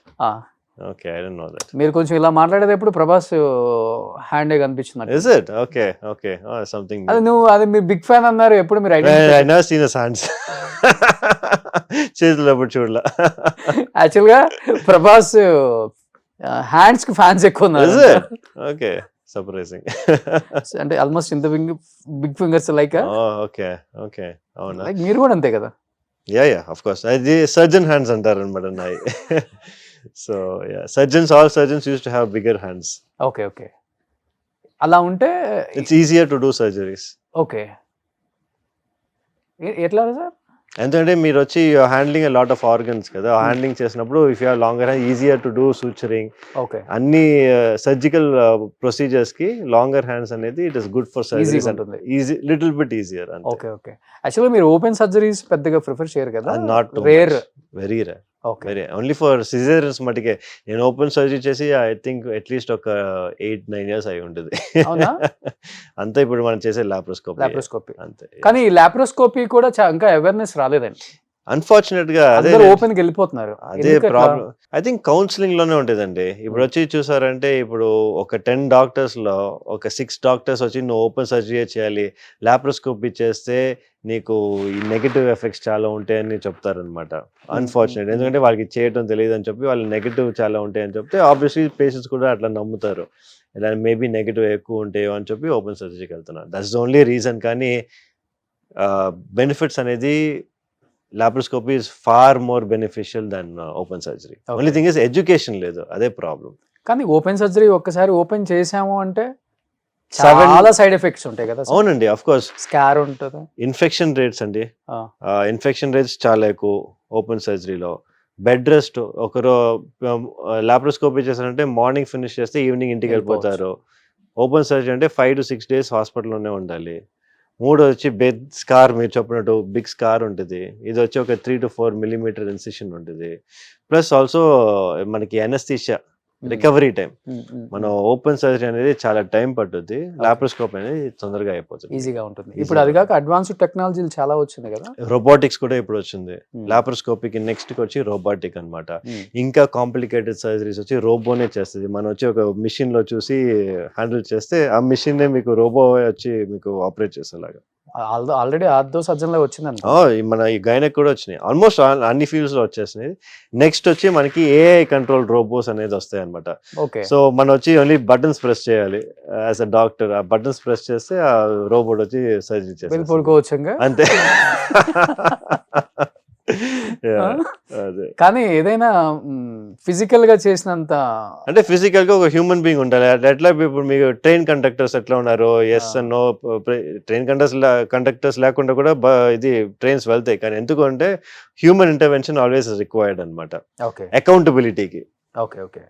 Okay, I didn't know that. మీరు కొంచెం ఇలా మాట్లాడేటప్పుడు Prabhas hand కనిపించింది. Is it? Okay. Oh, something. అది మీరు big fan అన్నారు, ఎప్పుడు మీరు I never seen his hands. చేతులు ఎప్పుడు చూడలా. యాక్చువల్ గా ప్రభాస్ హ్యాండ్స్ కి ఫ్యాన్స్ ఎక్కువ ఉన్నారు. Okay, surprising. అంటే ఆల్మోస్ట్ ఇంత బిగ్ ఫింగర్స్ లైక్. ఓకే. అవునా? లైక్ మీరు కూడా అంతే కదా? Yeah of course. అది సర్జన్ హ్యాండ్స్ అంటారు అనమాట నాయి. So all surgeons use to have bigger hands. Okay. అలా ఉంటే it's easier to do surgeries. Okay. ఎట్లా సార్? ఎందుకంటే మీరు వచ్చి హ్యాండ్లింగ్ లాట్ ఆఫ్ ఆర్గన్స్ కదా, హ్యాండ్లింగ్ చేసినప్పుడు if you have longer hand easier to do suturing. Okay. అన్ని surgical procedures కి లాంగర్ హ్యాండ్స్ అనేది it is good for surgeries. Easy, little bit easier. Okay. Actually మీరు open surgeries పెద్దగా prefer చేయరు కదా? Not rare, very rare. Very only for caesareans మటుకే. నేను open surgery చేసి ఐ థింక్ అట్లీస్ట్ ఒక 8-9 years అయి ఉంటుంది. అంతా ఇప్పుడు మనం చేసే లాప్రోస్కోపీ అంతే. కానీ లాప్రోస్కోపీ కూడా ఇంకా అవేర్నెస్ రాలేదండి. అన్ఫార్చునేట్ గా అదే ఓపెన్ కి వెళ్ళిపోతున్నారు. అదే ప్రాబ్లం. ఐ థింక్ కౌన్సిలింగ్ లోనే ఉంటదండి. ఇప్పుడు వచ్చి చూసారంటే ఇప్పుడు ఒక 10 doctors లో ఒక 6 doctors వచ్చి నువ్వు ఓపెన్ సర్జరీ చేయాలి, లాప్రోస్కోపీ చేస్తే నీకు ఈ నెగటివ్ ఎఫెక్ట్స్ చాలా ఉంటాయని చెప్తారనమాట. అన్ఫార్చునేట్, ఎందుకంటే వాళ్ళకి చేయటం తెలియదు అని చెప్పి వాళ్ళు నెగటివ్ చాలా ఉంటాయని చెప్తే ఆబ్వియస్లీ పేషెంట్స్ కూడా అట్లా నమ్ముతారు. ఇలా మేబీ నెగటివ్ ఎక్కువ ఉంటాయో అని చెప్పి ఓపెన్ సర్జరీకి వెళ్తున్నారు. That's the only reason. కానీ బెనిఫిట్స్ అనేది laparoscopy is far more beneficial then open surgery. Only thing is education లేదు, అదే ప్రాబ్లం. కానీ ఓపెన్ సర్జరీ ఒక్కసారి ఓపెన్ చేసాము అంటే చాలా సైడ్ ఎఫెక్ట్స్ ఉంటాయి కదా? అవునండి, ఆఫ్ కోర్స్. స్కార్ ఉంటుంది. ఇన్ఫెక్షన్ రేట్స్ అండి, ఇన్ఫెక్షన్ రేట్స్ చాలా ఎక్కువ ఓపెన్ సర్జరీలో. బెడ్ రెస్ట్, ఒకరు లాప్రోస్కోపీ చేశారంటే మార్నింగ్ ఫినిష్ చేస్తే ఈవినింగ్ ఇంటికి వెళ్ళిపోతారు. ఓపెన్ సర్జరీ అంటే 5 to 6 days హాస్పిటల్లోనే ఉండాలి. 3 వచ్చి బెడ్ స్కార్, మీరు చెప్పినట్టు బిగ్ స్కార్ ఉంటుంది. ఇది వచ్చి ఒక 3 to 4 millimeter ఇన్సిషన్ ఉంటుంది. ప్లస్ ఆల్సో మనకి ఎనస్థీషియా రికవరీ టైం. మనం ఓపెన్ సర్జరీ అనేది చాలా టైం పట్టుద్ది, లాప్రోస్కోపీ అనేది తొందరగా అయిపోతుంది, ఈజీగా ఉంటుంది. ఇప్పుడు అది కాక అడ్వాన్స్డ్ టెక్నాలజీలు చాలా వచ్చింది కదా. రోబోటిక్స్ కూడా ఇప్పుడు వచ్చింది. లాప్రోస్కోపీకి నెక్స్ట్ వచ్చి రోబోటిక్ అన్నమాట. ఇంకా కాంప్లికేటెడ్ సర్జరీస్ వచ్చి రోబోనే చేస్తుంది. మనం వచ్చి ఒక మిషన్ లో చూసి హ్యాండిల్ చేస్తే ఆ మిషన్ మీకు రోబో వచ్చి మీకు ఆపరేట్ చేసేలాగా. ఆల్రెడీ ఆర్థో సర్జన్ లో వచ్చిందండి. మన ఈ గైనక్ కూడా వచ్చినాయి. ఆల్మోస్ట్ అన్ని ఫీల్డ్స్ లో వచ్చేసినాయి. నెక్స్ట్ వచ్చి మనకి ఏఐ కంట్రోల్ రోబోస్ అనేది వస్తాయి అనమాట. సో మనం వచ్చి ఓన్లీ బటన్స్ ప్రెస్ చేయాలి యాజ్ అ డాక్టర్. ఆ బటన్స్ ప్రెస్ చేస్తే ఆ రోబోట్ వచ్చి సర్జరీ చేస్తుంది, పడుకోవచ్చు అంతే. కానీ ఏదైనా ఫిజికల్ గా చేసినంత అంటే ఫిజికల్ గా ఒక హ్యూమన్ బీయింగ్ ఉండాలి. ఎట్లా ఇప్పుడు మీకు ట్రైన్ కండక్టర్స్ ఎట్లా ఉన్నారు, ఎస్ నో, ట్రైన్ కండక్టర్స్ లేకుండా కూడా ఇది ట్రైన్స్ వెళ్తాయి. కానీ ఎందుకు అంటే హ్యూమన్ ఇంటర్వెన్షన్ ఆల్వేస్ రిక్వైర్డ్ అనమాట, అకౌంటబిలిటీకి. ఓకే.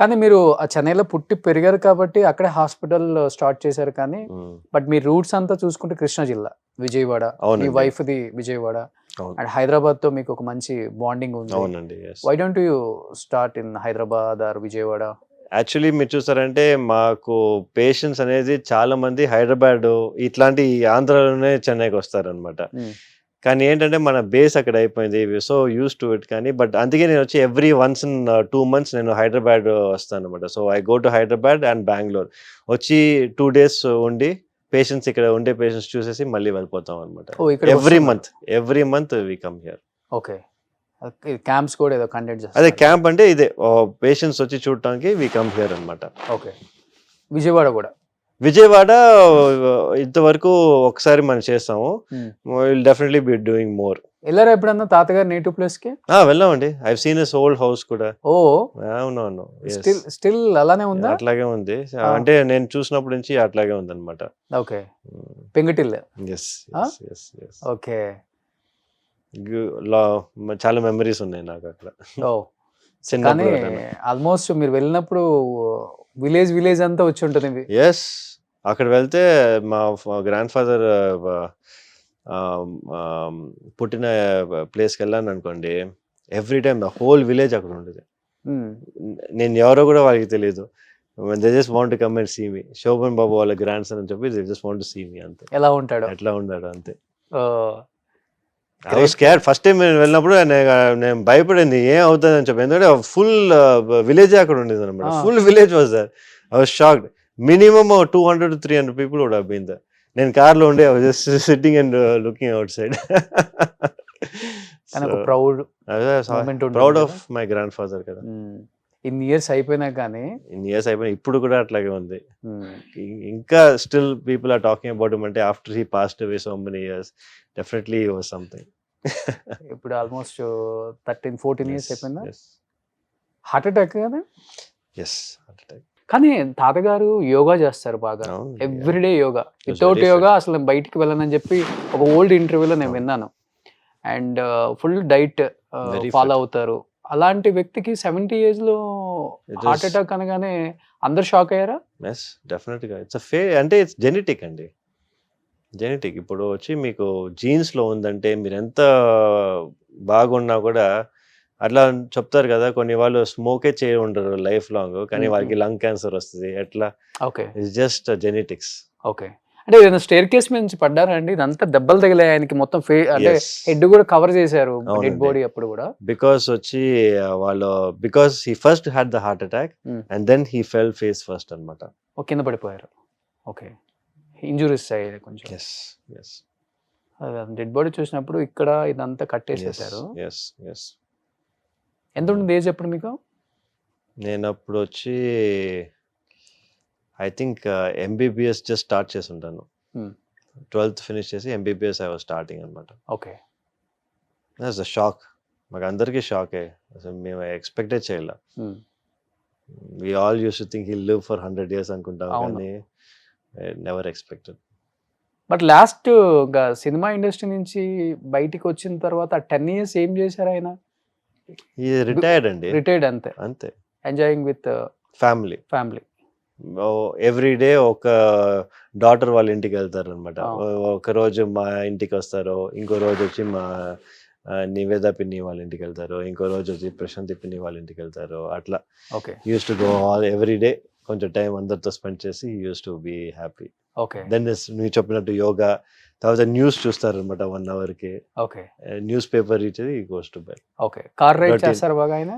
కానీ మీరు ఆ చెన్నైలో పుట్టి పెరిగారు కాబట్టి అక్కడే హాస్పిటల్ స్టార్ట్ చేశారు. కానీ బట్ మీ రూట్స్ అంతా చూసుకుంటే కృష్ణా జిల్లా, విజయవాడ, మీ వైఫ్ ది విజయవాడ, అండ్ హైదరాబాద్ తో మీకు ఒక మంచి బాండింగ్ ఉంది. అవునండి. Why don't you start in Hyderabad or Vijayawada? Actually మీరు చూసారంటే మాకు పేషెంట్స్ అనేది చాలా మంది హైదరాబాద్ ఇట్లాంటి ఆంధ్రాలోనే చెన్నైకి వస్తారనమాట. కానీ ఏంటంటే మన బేస్ అక్కడ అయిపోయింది. So use to it. కానీ బట్ అందుకే నేను వచ్చి ఎవ్రీ వన్స్ ఇన్ 2 months నేను హైదరాబాద్ వస్తాను అనమాట. So I go to Hyderabad and Bengaluru వచ్చి 2 days ఉండి పేషెంట్స్ ఇక్కడ ఉండే పేషెంట్స్ చూసేసి మళ్ళీ వెళ్ళిపోతాం అనమాట. Every month we come here. Okay. Camps కూడా ఏదో కండక్ట్ చేస్తారు. అదే క్యాంప్ అంటే ఇదే పేషెంట్స్ వచ్చి చూడటానికి వి కమ్ హియర్ అనమాట. ఓకే. విజయవాడ కూడా విజయవాడ ఇంతవరకు ఒకసారి మనం చేస్తాము. Will definitely be doing more. వెళ్ళారా ఎప్పుడన్నా తాతగారు నేటివ్ ప్లేస్ కి? వెళ్ళామండి. I seen his old house కూడా. ఓ అవునవును. స్టిల్ అలానే ఉందా? అట్లాగే ఉంది. అంటే నేను చూసినప్పటి నుంచి అట్లాగే ఉంది అనమాట. ఓకే. పెంగటిల్. ఓకే. చాలా మెమరీస్ ఉన్నాయి నాకు అక్కడ. కానీ ఆల్మోస్ట్ మీరు వెళ్ళినప్పుడు విలేజ్ అంతా వచ్చి ఉంటుంది. ఎస్, అక్కడ వెళ్తే మా గ్రాండ్ ఫాదర్ పుట్టిన ప్లేస్కి వెళ్ళాను అనుకోండి, every time the whole village అక్కడ ఉండేది. నేను ఎవరో కూడా వాళ్ళకి తెలియదు. They just want to come and see me. Sobhan Babu వాళ్ళ గ్రాండ్ సన్ అని చెప్పి they just want to see me అంతే. ఎలా ఉంటాడు, ఎట్లా ఉన్నాడు అంతే. I was scared first time నేను వెళ్ళినప్పుడు. నేను భయపడింది ఏం అవుతుంది అని చెప్పి, ఎందుకంటే ఫుల్ విలేజ్ అక్కడ ఉండేది అనమాట. Full village was there. I was shocked. Minimum 200 to 300 people would have been there. నేను కార్లో ఉండే I was just sitting and looking out side. Proud of my grand father కదా. ఇన్ని ఇయర్స్ అయిపోయినా కానీ ఇప్పుడు కూడా అట్లాగే ఉంది. ఇంకా still people are talking about him. అంటే after he passed away so many years, definitely he was something. ఇప్పుడు ఆల్మోస్ట్ 13-14 years అయిపోయిందా? హార్ట్ అటాక్ కదా? Yes, heart attack. కానీ తాతగారు యోగా చేస్తారు బాగా, ఎవ్రీడే యోగా. వితౌట్ యోగా అసలు బయటికి వెళ్ళనని చెప్పి ఒక ఓల్డ్ ఇంటర్వ్యూలో నేను విన్నాను. అండ్ ఫుల్ డైట్ ఫాలో అవుతారు. అలాంటి వ్యక్తికి 70 years లో హార్ట్ అటాక్ అనగానే అందరు షాక్ అయ్యారా? ఎస్, డెఫినెట్గా. అంటే ఇట్స్ జెనెటిక్ అండి. జెనెటిక్. ఇప్పుడు వచ్చి మీకు జీన్స్ లో ఉందంటే మీరు ఎంత బాగున్నా కూడా, అట్లా చెప్తారు కదా, కొన్ని వాళ్ళు స్మోకే చేయ ఉండరు లైఫ్ లాంగ్, కానీ వాళ్ళకి లంగ్ క్యాన్సర్ వస్తుంది. ఎట్లా? Okay. It's just genetics. Okay. అంటే ఏదైనా స్టేర్ కేస్ మీద నుంచి పడ్డారా అండి? ఇదంతా దెబ్బలు తగిలాయి ఆయనకి, మొత్తం అంటే హెడ్ కూడా కవర్ చేశారు, డెడ్ బాడీ అప్పుడు కూడా. బికాస్ వచ్చి వాళ్ళు he first had the heart attack and then he fell face first అన్నమాట. కింద పడిపోయారు. ఓకే. ఇంజురీస్ అయ్యాయి కొంచెం. డెడ్ బాడీ చూసినప్పుడు ఇక్కడ ఇదంతా కట్టేసేసారు. ఎంత ఉంటుంది ఏజ్ అప్పుడు మీకు? నేను అప్పుడు వచ్చి I think MBBS just start చేసి ఉంటాను. 12th ఫినిష్ చేసి ఎంబీబీఎస్ ఐ వాజ్ స్టార్టింగ్ అనమాట. ఓకే. That's a shock. మాకు అందరికీ షాకే. అసలు మేము ఎక్స్పెక్టే చేయాల. We all use to think he live for 100 years అనుకుంటాం, కానీ never expected. But last cinema industry నుంచి బయటికి వచ్చిన తర్వాత 10 years ఏం చేశారు ఆయన? రిటైర్డ్ అండి. రిటైర్డ్ అంతే. Enjoying with family. Every day ఒక డాటర్ వాళ్ళ ఇంటికి వెళ్తారు అనమాట. ఒక రోజు మా ఇంటికి వస్తారు, ఇంకో రోజు వచ్చి మా నివేద పిన్ని వాళ్ళ ఇంటికి వెళ్తారు, ఇంకో రోజు వచ్చి ప్రశాంతి పిన్ని వాళ్ళ ఇంటికి వెళ్తారు. అట్లా use to go all every day. కొంచెం టైం అందరితో స్పెండ్ చేసి use to be happy. Then నువ్వు చెప్పినట్టు యోగా, తర్వాత న్యూస్ చూస్తారు అనమాట 1 hour కి. న్యూస్ పేపర్ ఇచ్చేది goes to bed. Car ride చేస్తారు బాగా ఆయన?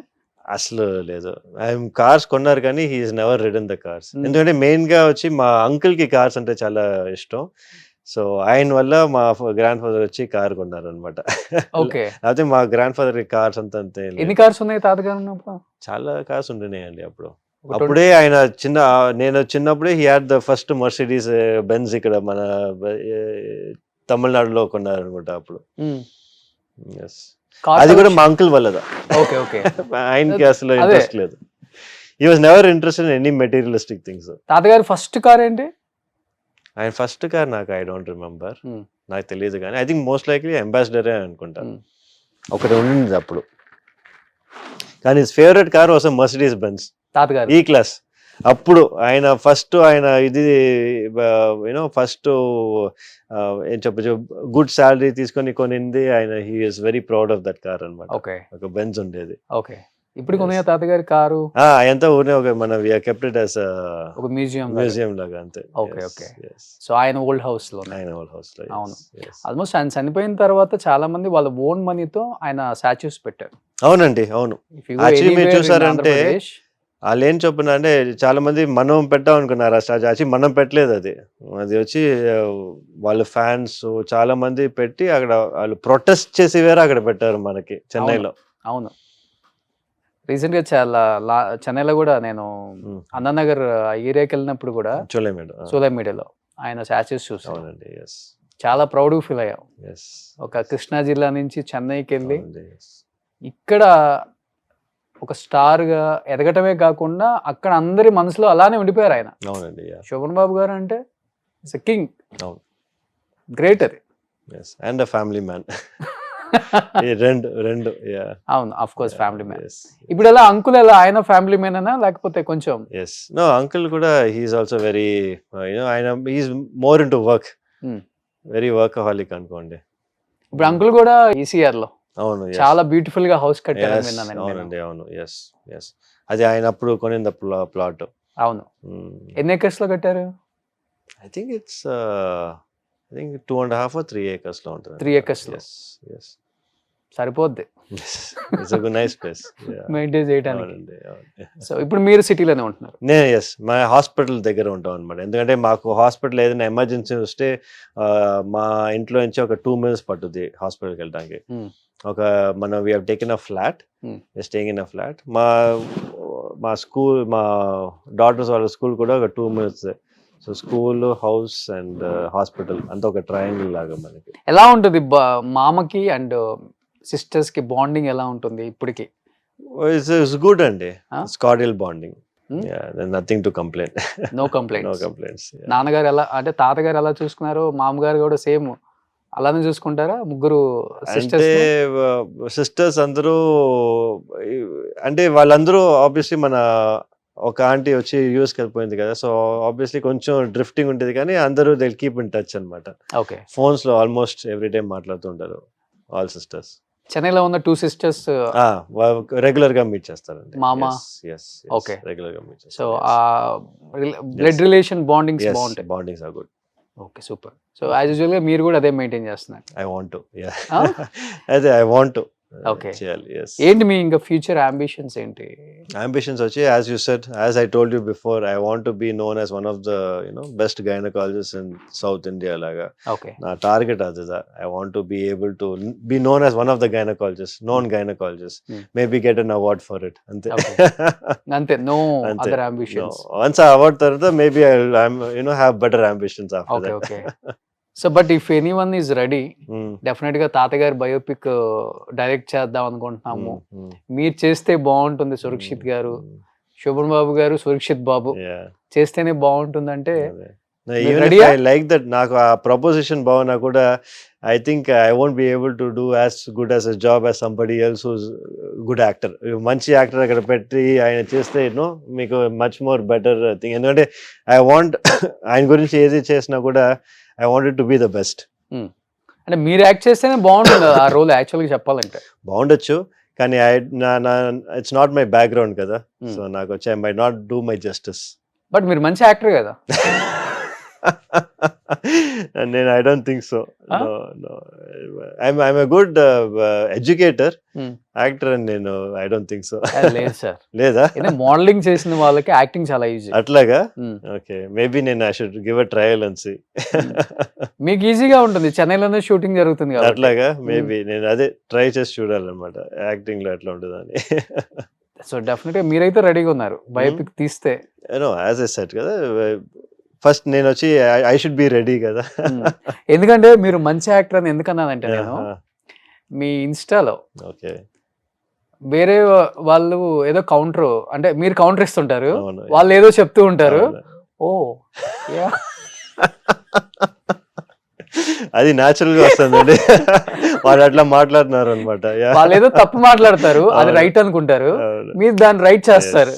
అసలు లేదు. ఆయన కార్స్ కొన్నారు కానీ he is never ridden the cars. ఎందుకంటే మెయిన్ గా వచ్చి మా అంకుల్ కి కార్స్ అంటే చాలా ఇష్టం. సో ఆయన వల్ల మా గ్రాండ్ ఫాదర్ వచ్చి కార్ కొన్నారు అనమాట. అయితే మా గ్రాండ్ ఫాదర్ కి కార్స్ అంతే. ఎన్ని కార్స్ ఉన్నాయి తాతగారు? చాలా కార్స్ ఉంటున్నాయండి అప్పుడు. అప్పుడే ఆయన నేను చిన్నప్పుడే he had the first Mercedes Benz ఇక్కడ మన తమిళనాడులో కొన్నారు అనమాట అప్పుడు. అది కూడా మా అంకుల్ వల్లదా. ఆయనకి అసలు ఇంట్రెస్ట్ లేదు. He was never interested in any materialistic things. తాతగారు ఫస్ట్ కార్ ఏంటి? ఆయన ఫస్ట్ కార్ నాకు ఐ డోంట్ రిమెంబర్, నాకు తెలియదు, కానీ ఐ థింక్ మోస్ట్ లైక్లీ అంబాసిడరే అనుకుంటాను. ఒకటి ఉండింది అప్పుడు. కానీ his favourite car was Mercedes Benz తాతగారు ఈ క్లాస్. అప్పుడు ఆయన ఇది యూనో ఫస్ట్ ఏం చెప్పచ్చు, గుడ్ శాలరీ తీసుకొని కొనింది ఆయన. He is very proud of that car అనమాట. ఒక బెంజ్ ఉండేది. ఇప్పుడు ఉన్నాయా తాతగారి కారు ఎంత ఊరినే ఒక మన కెప్ట్ ఇట్ యాస్ ఒక మ్యూజియం మ్యూజియం లాగా అంతే. Okay okay. సో ఆయన ఓల్డ్ హౌస్ లో ఆయన వాళ్ళ హౌస్ లో. అవును. ఆల్మోస్ట్ ఆయన చనిపోయిన తర్వాత చాలా మంది వాళ్ళ ఓన్ మనీతో ఆయన స్టాచ్యూస్ పెట్టారు. అవునండి, అవును. Actually మీరు చూసారంటే వాళ్ళు ఏం చొప్పున అంటే చాలా మంది మనం పెట్టాం అనుకున్నారు ఆ స్టాచ్యూ. యాక్చువల్లీ మనం పెట్టలేదు, అది వచ్చి వాళ్ళ ఫ్యాన్స్ చాలా మంది పెట్టి అక్కడ వాళ్ళు ప్రొటెస్ట్ చేసి వేరే అక్కడ పెట్టారు మనకి చెన్నైలో. అవును, రీసెంట్ గా చాలా చెన్నైలో కూడా నేను అన్నానగర్ ఏరియాకి వెళ్ళినప్పుడు కూడా సోలై మీడియాలో ఆయన స్టాచ్యూస్ చూసాను. అవునండి, yes. చాలా ప్రౌడ్ ఫీల్ అయ్యాం. Yes. ఒక కృష్ణా జిల్లా నుంచి చెన్నైకి వెళ్ళి ఇక్కడ ఒక స్టార్ గా ఎదగటమే కాకుండా అక్కడ అందరి మనసులో అలానే ఉండిపోయారు ఆయన. అవునండి, శోభన్ బాబు గారు అంటే ఇట్స్ ఎ కింగ్. అవును, గ్రేట్ అది. And family man. రెండు అవును, ఆఫ్ కోర్స్ ఫ్యామిలీ మ్యాన్. ఇప్పుడు ఎలా అంకుల్ ఎలా ఆయన ఫ్యామిలీ మ్యాన్ అనా లేకపోతే కొంచెం? నో, అంకుల్ కూడా హీఈస్ ఆల్సో వెరీ ఆయన he is more into work, very workaholic అనుకోండి. ఇప్పుడు అంకుల్ కూడా ఈసీఆర్ లో అవును చాలా బ్యూటిఫుల్ గా హౌస్ కట్టారు. అవునండి, అవును. అది ఆయన అప్పుడు కొనింది ప్లాట్. అవును, ఎన్ని ఎకర్స్ లో కట్టారు? ఐ థింక్ 2.5 or 3 acres లో ఉంటుంది. 3 acres లో. Yes. సరిపోద్ది. It's a good nice place. Maintain చేయడానికి. సో ఇప్పుడు మీరు సిటీలోనే ఉంటున్నారు? మా హాస్పిటల్ దగ్గర ఉంటాం అనమాట. ఎందుకంటే మాకు హాస్పిటల్ ఏదైనా ఎమర్జెన్సీ వస్తే మా ఇంట్లో నుంచి ఒక 2 minutes పట్టుద్ది హాస్పిటల్కి వెళ్ళడానికి. మనం we have taken a flat, staying in a flat. మా స్కూల్, మా డాటర్స్ వాళ్ళ స్కూల్ కూడా ఒక 2 minutes. So school, house and hospital అంతా ఒక ట్రయాంగిల్ లాగా మనకి. ఎలా ఉంటుంది మామకి అండ్ సిస్టర్స్ కి బాండింగ్ ఎలా ఉంటుంది ఇప్పటికి? ఇట్స్ గుడ్ అండి. It's cordial bonding. Nothing to complaint. No complaints. No complaints. నాన్నగారు ఎలా అంటే తాతగారు ఎలా చూసుకున్నారు, మామగారు కూడా సేమ్ అలానే చూసుకుంటారా? ముగ్గురు సిస్టర్స్ అందరూ అంటే వాళ్ళందరూ ఆబ్వియస్లీ మన ఒక ఆంటీ వచ్చి యూఎస్కి వెళ్ళిపోయింది కదా, సో ఆబ్వియస్లీ కొంచెం డ్రిఫ్టింగ్ ఉంటుంది, కానీ అందరూ దే కీప్ ఇన్ టచ్ అనమాట. ఓకే. ఫోన్స్ లో ఆల్మోస్ట్ ఎవ్రీ టైం మాట్లాడుతుంటారు ఆల్ సిస్టర్స్. చెన్నైలో ఉన్న 2 sisters రెగ్యులర్ గా మీట్ చేస్తారండి. మామ. ఓకే, రెగ్యులర్ గా మీట్ చేస్తారు. సో బ్లడ్ రిలేషన్ బాండింగ్స్ బాగుంటాయి. Bondings are good. Okay, super. So as usual గా మీరు కూడా అదే మెయింటైన్ చేస్తున్నారు? I want to. అదే ఐ వాంట్ టు. ఓకే. ఏంటి మీ ఇంకా ఫ్యూచర్ అంబిషన్స్ ఏంటి? అంబిషన్స్ వచ్చి as you said, as I told you before, I want to be known as one of the best gynaecologist in South India లాగా. Okay. నా target అది. I want to be able to be known as one of the gynaecologist, known gynaecologist, maybe get an award for it. అంతే. అంతే. No other ambitions. Once ఆ award తర్వాత maybe I have better ambitions after that. Okay. So but if anyone is ready, definite గా తాతగారి biopic direct చేద్దాం అనుకుంటున్నాము. మీరు చేస్తే బాగుంటుంది. సురక్షిత్ గారు, శోభన్ బాబు గారు, సురక్షిత్ బాబు చేస్తేనే బాగుంటుంది అంటే ఐ లైక్ దట్. నాకు ఆ ప్రపోజిషన్ బాగున్నా కూడా I think I won't be able to do as good as a job as somebody else who's good actor. మంచి యాక్టర్ అక్కడ పెట్టి ఆయన చేస్తే మీకు మచ్ మోర్ బెటర్ థింగ్. ఎందుకంటే ఐ వాంట్ ఆయన గురించి ఏది చేసినా కూడా I wanted to be the best. అంటే మీరు యాక్ట్ చేస్తేనే బాగుంటుంది ఆ రోల్. యాక్చువల్గా చెప్పాలంటే బాగుండొచ్చు, కానీ ఇట్స్ నాట్ మై బ్యాక్గ్రౌండ్ కదా, సో నాకు వచ్చి I may not do my justice. But మీరు మంచి యాక్టర్ కదా. నేను I don't think so. I'm a good educator, actor అని నేను ఐ డోంట్ థింక్ సో. లేదు సార్. లేదా? మోడలింగ్ చేసిన వాళ్ళకి యాక్టింగ్ చాలా ఈజీ. అట్లాగా? ఓకే, మేబీ నేను I should give a trial and see. మీకు ఈజీగా ఉంటుంది, చెన్నైలోనే షూటింగ్ జరుగుతుంది కదా. అట్లాగా? మేబీ నేను అదే ట్రై చేసి చూడాలన్నమాట యాక్టింగ్ లో ఎట్లా ఉంటుందని. సో డెఫినెట్ గా మీరైతే రెడీగా ఉన్నారు బయోపిక్ తీస్తే. యాజ్ ఐ సెడ్ కదా, ఫస్ట్ నేను వచ్చి ఐ షుడ్ బి రెడీ కదా. ఎందుకంటే మీరు మంచి యాక్టర్ అని ఎందుకన్నానంటే, నేను మీ ఇన్స్టాలో వేరే వాళ్ళు ఏదో కౌంటర్ అంటే మీరు కౌంటర్ ఇస్తుంటారు, వాళ్ళు ఏదో చెప్తూ ఉంటారు. ఓ అది న్యాచురల్ గా వస్తుందండి. వాళ్ళు అట్లా మాట్లాడుతున్నారు అనమాట. వాళ్ళు ఏదో తప్పు మాట్లాడతారు, అది రైట్ అనుకుంటారు, మీరు దాన్ని రైట్ చేస్తారు.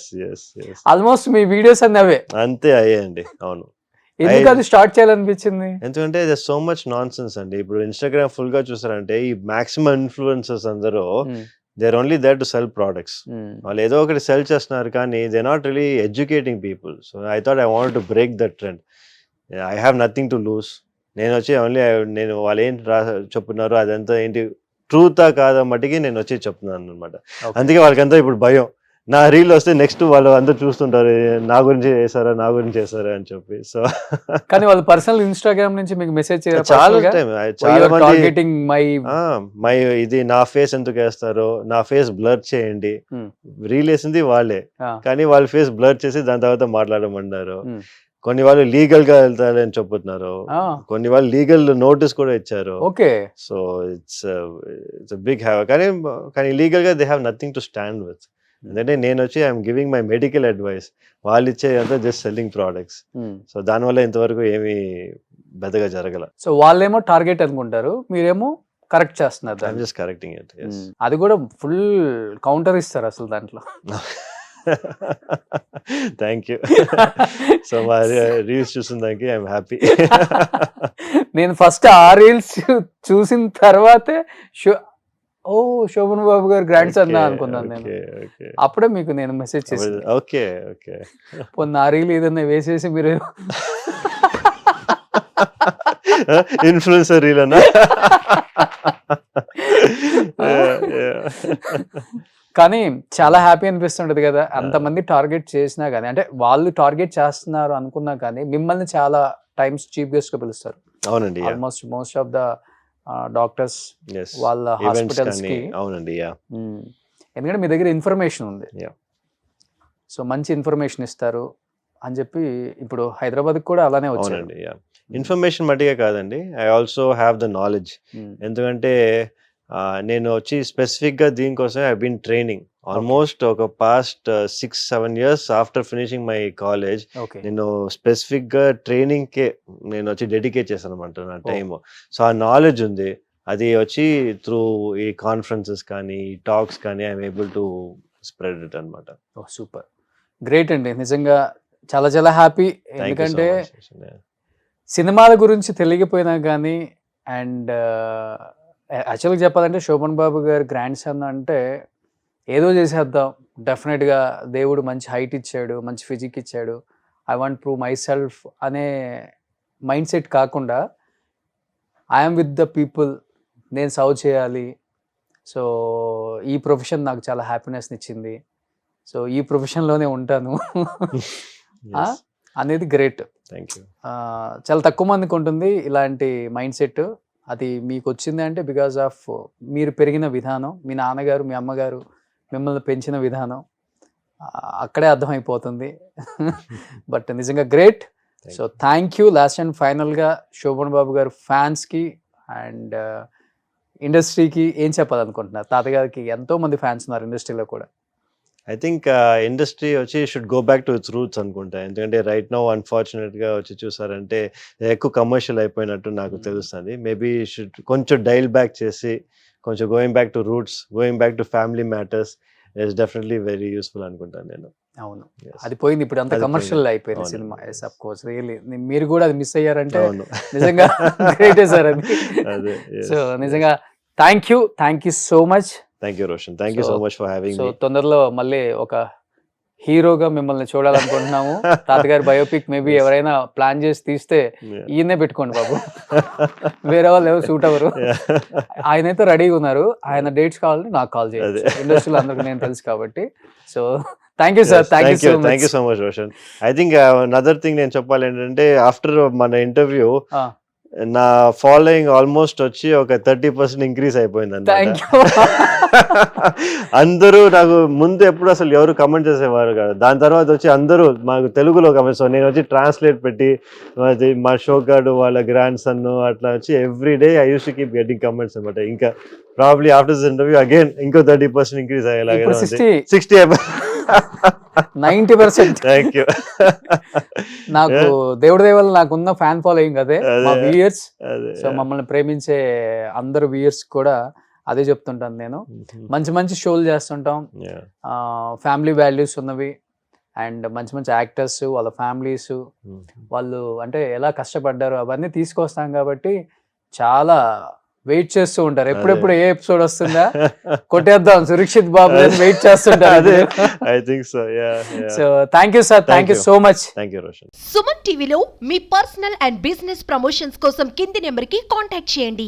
ఆల్మోస్ట్ మీ వీడియోస్ అన్ని అవే. అంతే అయ్యాయండి. అవును. ఎందుకు అది స్టార్ట్ చేయాలనిపించింది? ఎందుకంటే there's so much nonsense అండి. ఇప్పుడు ఇన్స్టాగ్రామ్ ఫుల్ గా చూసారంటే ఈ మాక్సిమం ఇన్ఫ్లుయెన్సర్స్ అందరూ they are only there to sell products. వాళ్ళు ఏదో ఒకటి సెల్ చేస్తున్నారు కానీ they not really educating people. So I thought I want to break that trend. I have nothing to lose. నేను వచ్చి ఓన్లీ నేను వాళ్ళు ఏంటి చెప్తున్నారు అదంతా ఏంటి ట్రూతా కాదా మట్టికి నేను వచ్చి చెప్తున్నాను అనమాట. అందుకే వాళ్ళకంతా ఇప్పుడు భయం. నా రీల్ వస్తే నెక్స్ట్ వాళ్ళు అందరూ చూస్తుంటారు నా గురించి చేశారా అని చెప్పి. సో కానీ వాళ్ళు పర్సనల్ ఇన్స్టాగ్రామ్ నుంచి మీకు మెసేజ్ చాలా టైం చాలా మంది టార్గెటింగ్ మై ఇది నా ఫేస్ ఎందుకు వేస్తారో, నా ఫేస్ బ్లర్ చేయండి. రీల్ వేసింది వాళ్ళే కానీ వాళ్ళ ఫేస్ బ్లర్ చేసి దాని తర్వాత మాట్లాడమన్నారు. కొన్ని వాళ్ళు లీగల్ గా వెళ్తారని చెప్తున్నారు, కొన్ని వాళ్ళు లీగల్ నోటీస్ కూడా ఇచ్చారు. Okay, so it's big have. కానీ లీగల్ గా they have nothing to stand with. ఎందుకంటే నేను వచ్చి I'm giving my medical advice, వాళ్ళు ఇచ్చే అంతా జస్ట్ సెల్లింగ్ ప్రోడక్ట్స్. సో దానివల్ల ఇంతవరకు ఏమీ పెద్దగా జరగల. సో వాళ్ళేమో టార్గెట్ అనుకుంటారు, మీరేమో కరెక్ట్ చేస్తున్నారు. I'm just correcting it. అది కూడా ఫుల్ కౌంటర్ ఇస్తారు అసలు దాంట్లో. Thank you. సో మా రీల్స్ చూసిన దానికి ఐఎమ్ హ్యాపీ. నేను ఫస్ట్ ఆ రీల్స్ చూసిన తర్వాతే శోభన్ బాబు గారు గ్రాండ్ సన్ అనుకున్నాను నేను. అప్పుడే మీకు నేను మెసేజ్ చేశాను. ఓకే ఓకే, పొన్న ఆ రీల్ ఏదన్నా వేసేసి మీరు ఇన్ఫ్లుయెన్సర్ రీల్ అన్నా. కానీ చాలా హ్యాపీ అనిపిస్తుంటది కదా, అంతమంది టార్గెట్ చేసినా కానీ, అంటే వాళ్ళు టార్గెట్ చేస్తున్నారు అనుకున్నా కానీ మిమ్మల్ని చాలా టైమ్స్ చీఫ్ గెస్ట్ గా పిలుస్తారు. అవునండి, almost most of the doctors వాళ్ళ హాస్పిటల్స్ కి. అవునండి, ఎందుకంటే మీ దగ్గర ఇన్ఫర్మేషన్ ఉంది, సో మంచి ఇన్ఫర్మేషన్ ఇస్తారు అని చెప్పి ఇప్పుడు హైదరాబాద్ కూడా అలానే వచ్చారండి. ఇన్ఫర్మేషన్ మట్టిగా కాదండి, I also have the knowledge. ఎందుకంటే నేను వచ్చి స్పెసిఫిక్గా దీనికోసం ఐ బీన్ ట్రైనింగ్ ఆల్మోస్ట్ ఒక past 6-7 years after finishing my college. నేను స్పెసిఫిక్గా ట్రైనింగ్కే నేను వచ్చి డెడికేట్ చేశాను అనమాట నా టైమ్. సో ఆ నాలెడ్జ్ ఉంది, అది వచ్చి త్రూ ఈ కాన్ఫరెన్సెస్ కానీ టాక్స్ కానీ I'm able to spread it అనమాట. సూపర్, గ్రేట్ అండి, నిజంగా చాలా చాలా హ్యాపీ. ఎందుకంటే సినిమాల గురించి తెలియకపోయినా కానీ, అండ్ యాక్చువల్గా చెప్పాలంటే శోభన్ బాబు గారు గ్రాండ్ సన్ అంటే ఏదో చేసేద్దాం, డెఫినెట్గా దేవుడు మంచి హైట్ ఇచ్చాడు, మంచి ఫిజిక్ ఇచ్చాడు, I want prove my self అనే మైండ్ సెట్ కాకుండా ఐఎమ్ విత్ ద పీపుల్, నేను సర్వ్ చేయాలి, సో ఈ ప్రొఫెషన్ నాకు చాలా హ్యాపీనెస్ని ఇచ్చింది, సో ఈ ప్రొఫెషన్లోనే ఉంటాను అనేది గ్రేట్. Thank you. చాలా తక్కువ మందికి ఉంటుంది ఇలాంటి మైండ్ సెట్. అది మీకు వచ్చింది అంటే బికాజ్ ఆఫ్ మీరు పెరిగిన విధానం, మీ నాన్నగారు మీ అమ్మగారు మిమ్మల్ని పెంచిన విధానం, అక్కడే అర్థమైపోతుంది. బట్ నిజంగా great. So thank you. Last and ఫైనల్గా శోభన్ బాబు గారు ఫ్యాన్స్కి అండ్ ఇండస్ట్రీకి ఏం చెప్పాలనుకుంటున్నారు? తాతగారికి ఎంతో మంది ఫ్యాన్స్ ఉన్నారు ఇండస్ట్రీలో కూడా. ఐ థింక్ ఇండస్ట్రీ వచ్చి should go back to it's roots అనుకుంటా. ఎందుకంటే రైట్ నౌ అన్ఫార్చునేట్గా వచ్చి చూసారంటే ఎక్కువ కమర్షియల్ అయిపోయినట్టు నాకు తెలుస్తుంది. మేబీ షుడ్ కొంచెం డైల్ బ్యాక్ చేసి కొంచెం going back to roots, going back to family matters is definitely very useful అనుకుంటాను నేను. అవును, అది పోయింది, ఇప్పుడు అంత కమర్షియల్ అయిపోయింది cinema. Yes of course, really మీరు కూడా అది మిస్ అయ్యారంటే నిజంగా గ్రేటే సార్ అది. సో నిజంగా thank you so much. Thank you Roshan, thank you so much for having me. So తొందరలో మళ్ళీ ఒక హీరోగా మిమ్మల్ని చూడాలనుకుంటున్నాము. తాతగారి బయోపిక్ మేబీ ఎవరైనా ప్లాన్ చేసి తీస్తే ఈయనే పెట్టుకోండి బాబు, వేరే వాళ్ళు ఎవరు సూట్ అవ్వరు. ఆయన అయితే రెడీగా ఉన్నారు, ఆయన డేట్స్ కావాలని నాకు కాల్ చేయాలి, ఇండస్ట్రీలో అందరికి నేను తెలుసు కాబట్టి. So thank you sir, thank you so much Roshan. I think another thing నేను చెప్పాలి ఏంటంటే ఆఫ్టర్ మన ఇంటర్వ్యూ నా ఫాలోయింగ్ ఆల్మోస్ట్ వచ్చి ఒక 30% ఇంక్రీజ్ అయిపోయింది అన్నమాట. అందరూ నాకు ముందు ఎప్పుడు అసలు ఎవరు కమెంట్ చేసేవారు కదా, దాని తర్వాత వచ్చి అందరూ మాకు తెలుగులో కమెంట్స్. సో నేను వచ్చి ట్రాన్స్లేట్ పెట్టి మా షోగాడు వాళ్ళ గ్రాండ్ సన్ అట్లా వచ్చి every day I use to keep getting comments అనమాట. ఇంకా probably after this interview again ఇంకో 30% ఇంక్రీజ్ అయ్యేలాగా 60 90%. Thank you. నాకు దేవుడి దయ వల్ల నాకున్న ఫ్యాన్ ఫాలోయింగ్ అదే, మా వ్యూయర్స్. సో మమ్మల్ని ప్రేమించే అందరు వ్యూయర్స్ కూడా అదే చెప్తుంటాను నేను. మంచి మంచి షోలు చేస్తుంటాం, ఫ్యామిలీ వాల్యూస్ ఉన్నవి, అండ్ మంచి మంచి యాక్టర్స్ వాళ్ళ ఫ్యామిలీస్ వాళ్ళు అంటే ఎలా కష్టపడ్డారు అవన్నీ తీసుకొస్తాం కాబట్టి చాలా వెయిట్ చేస్తూ ఉంటారు ఎప్పుడెప్పుడు ఏ ఎపిసోడ్ వస్తుందా కొట్టేద్దాం సురక్షిత్ బాబు అని వెయిట్ చేస్తుంటారు. అదే I think so. So thank you sir, thank you so much. Thank you Roshan. Suman టీవీలో మీ పర్సనల్ అండ్ బిజినెస్ ప్రమోషన్స్ కోసం కింది నెంబర్కి కాంటాక్ట్ చేయండి.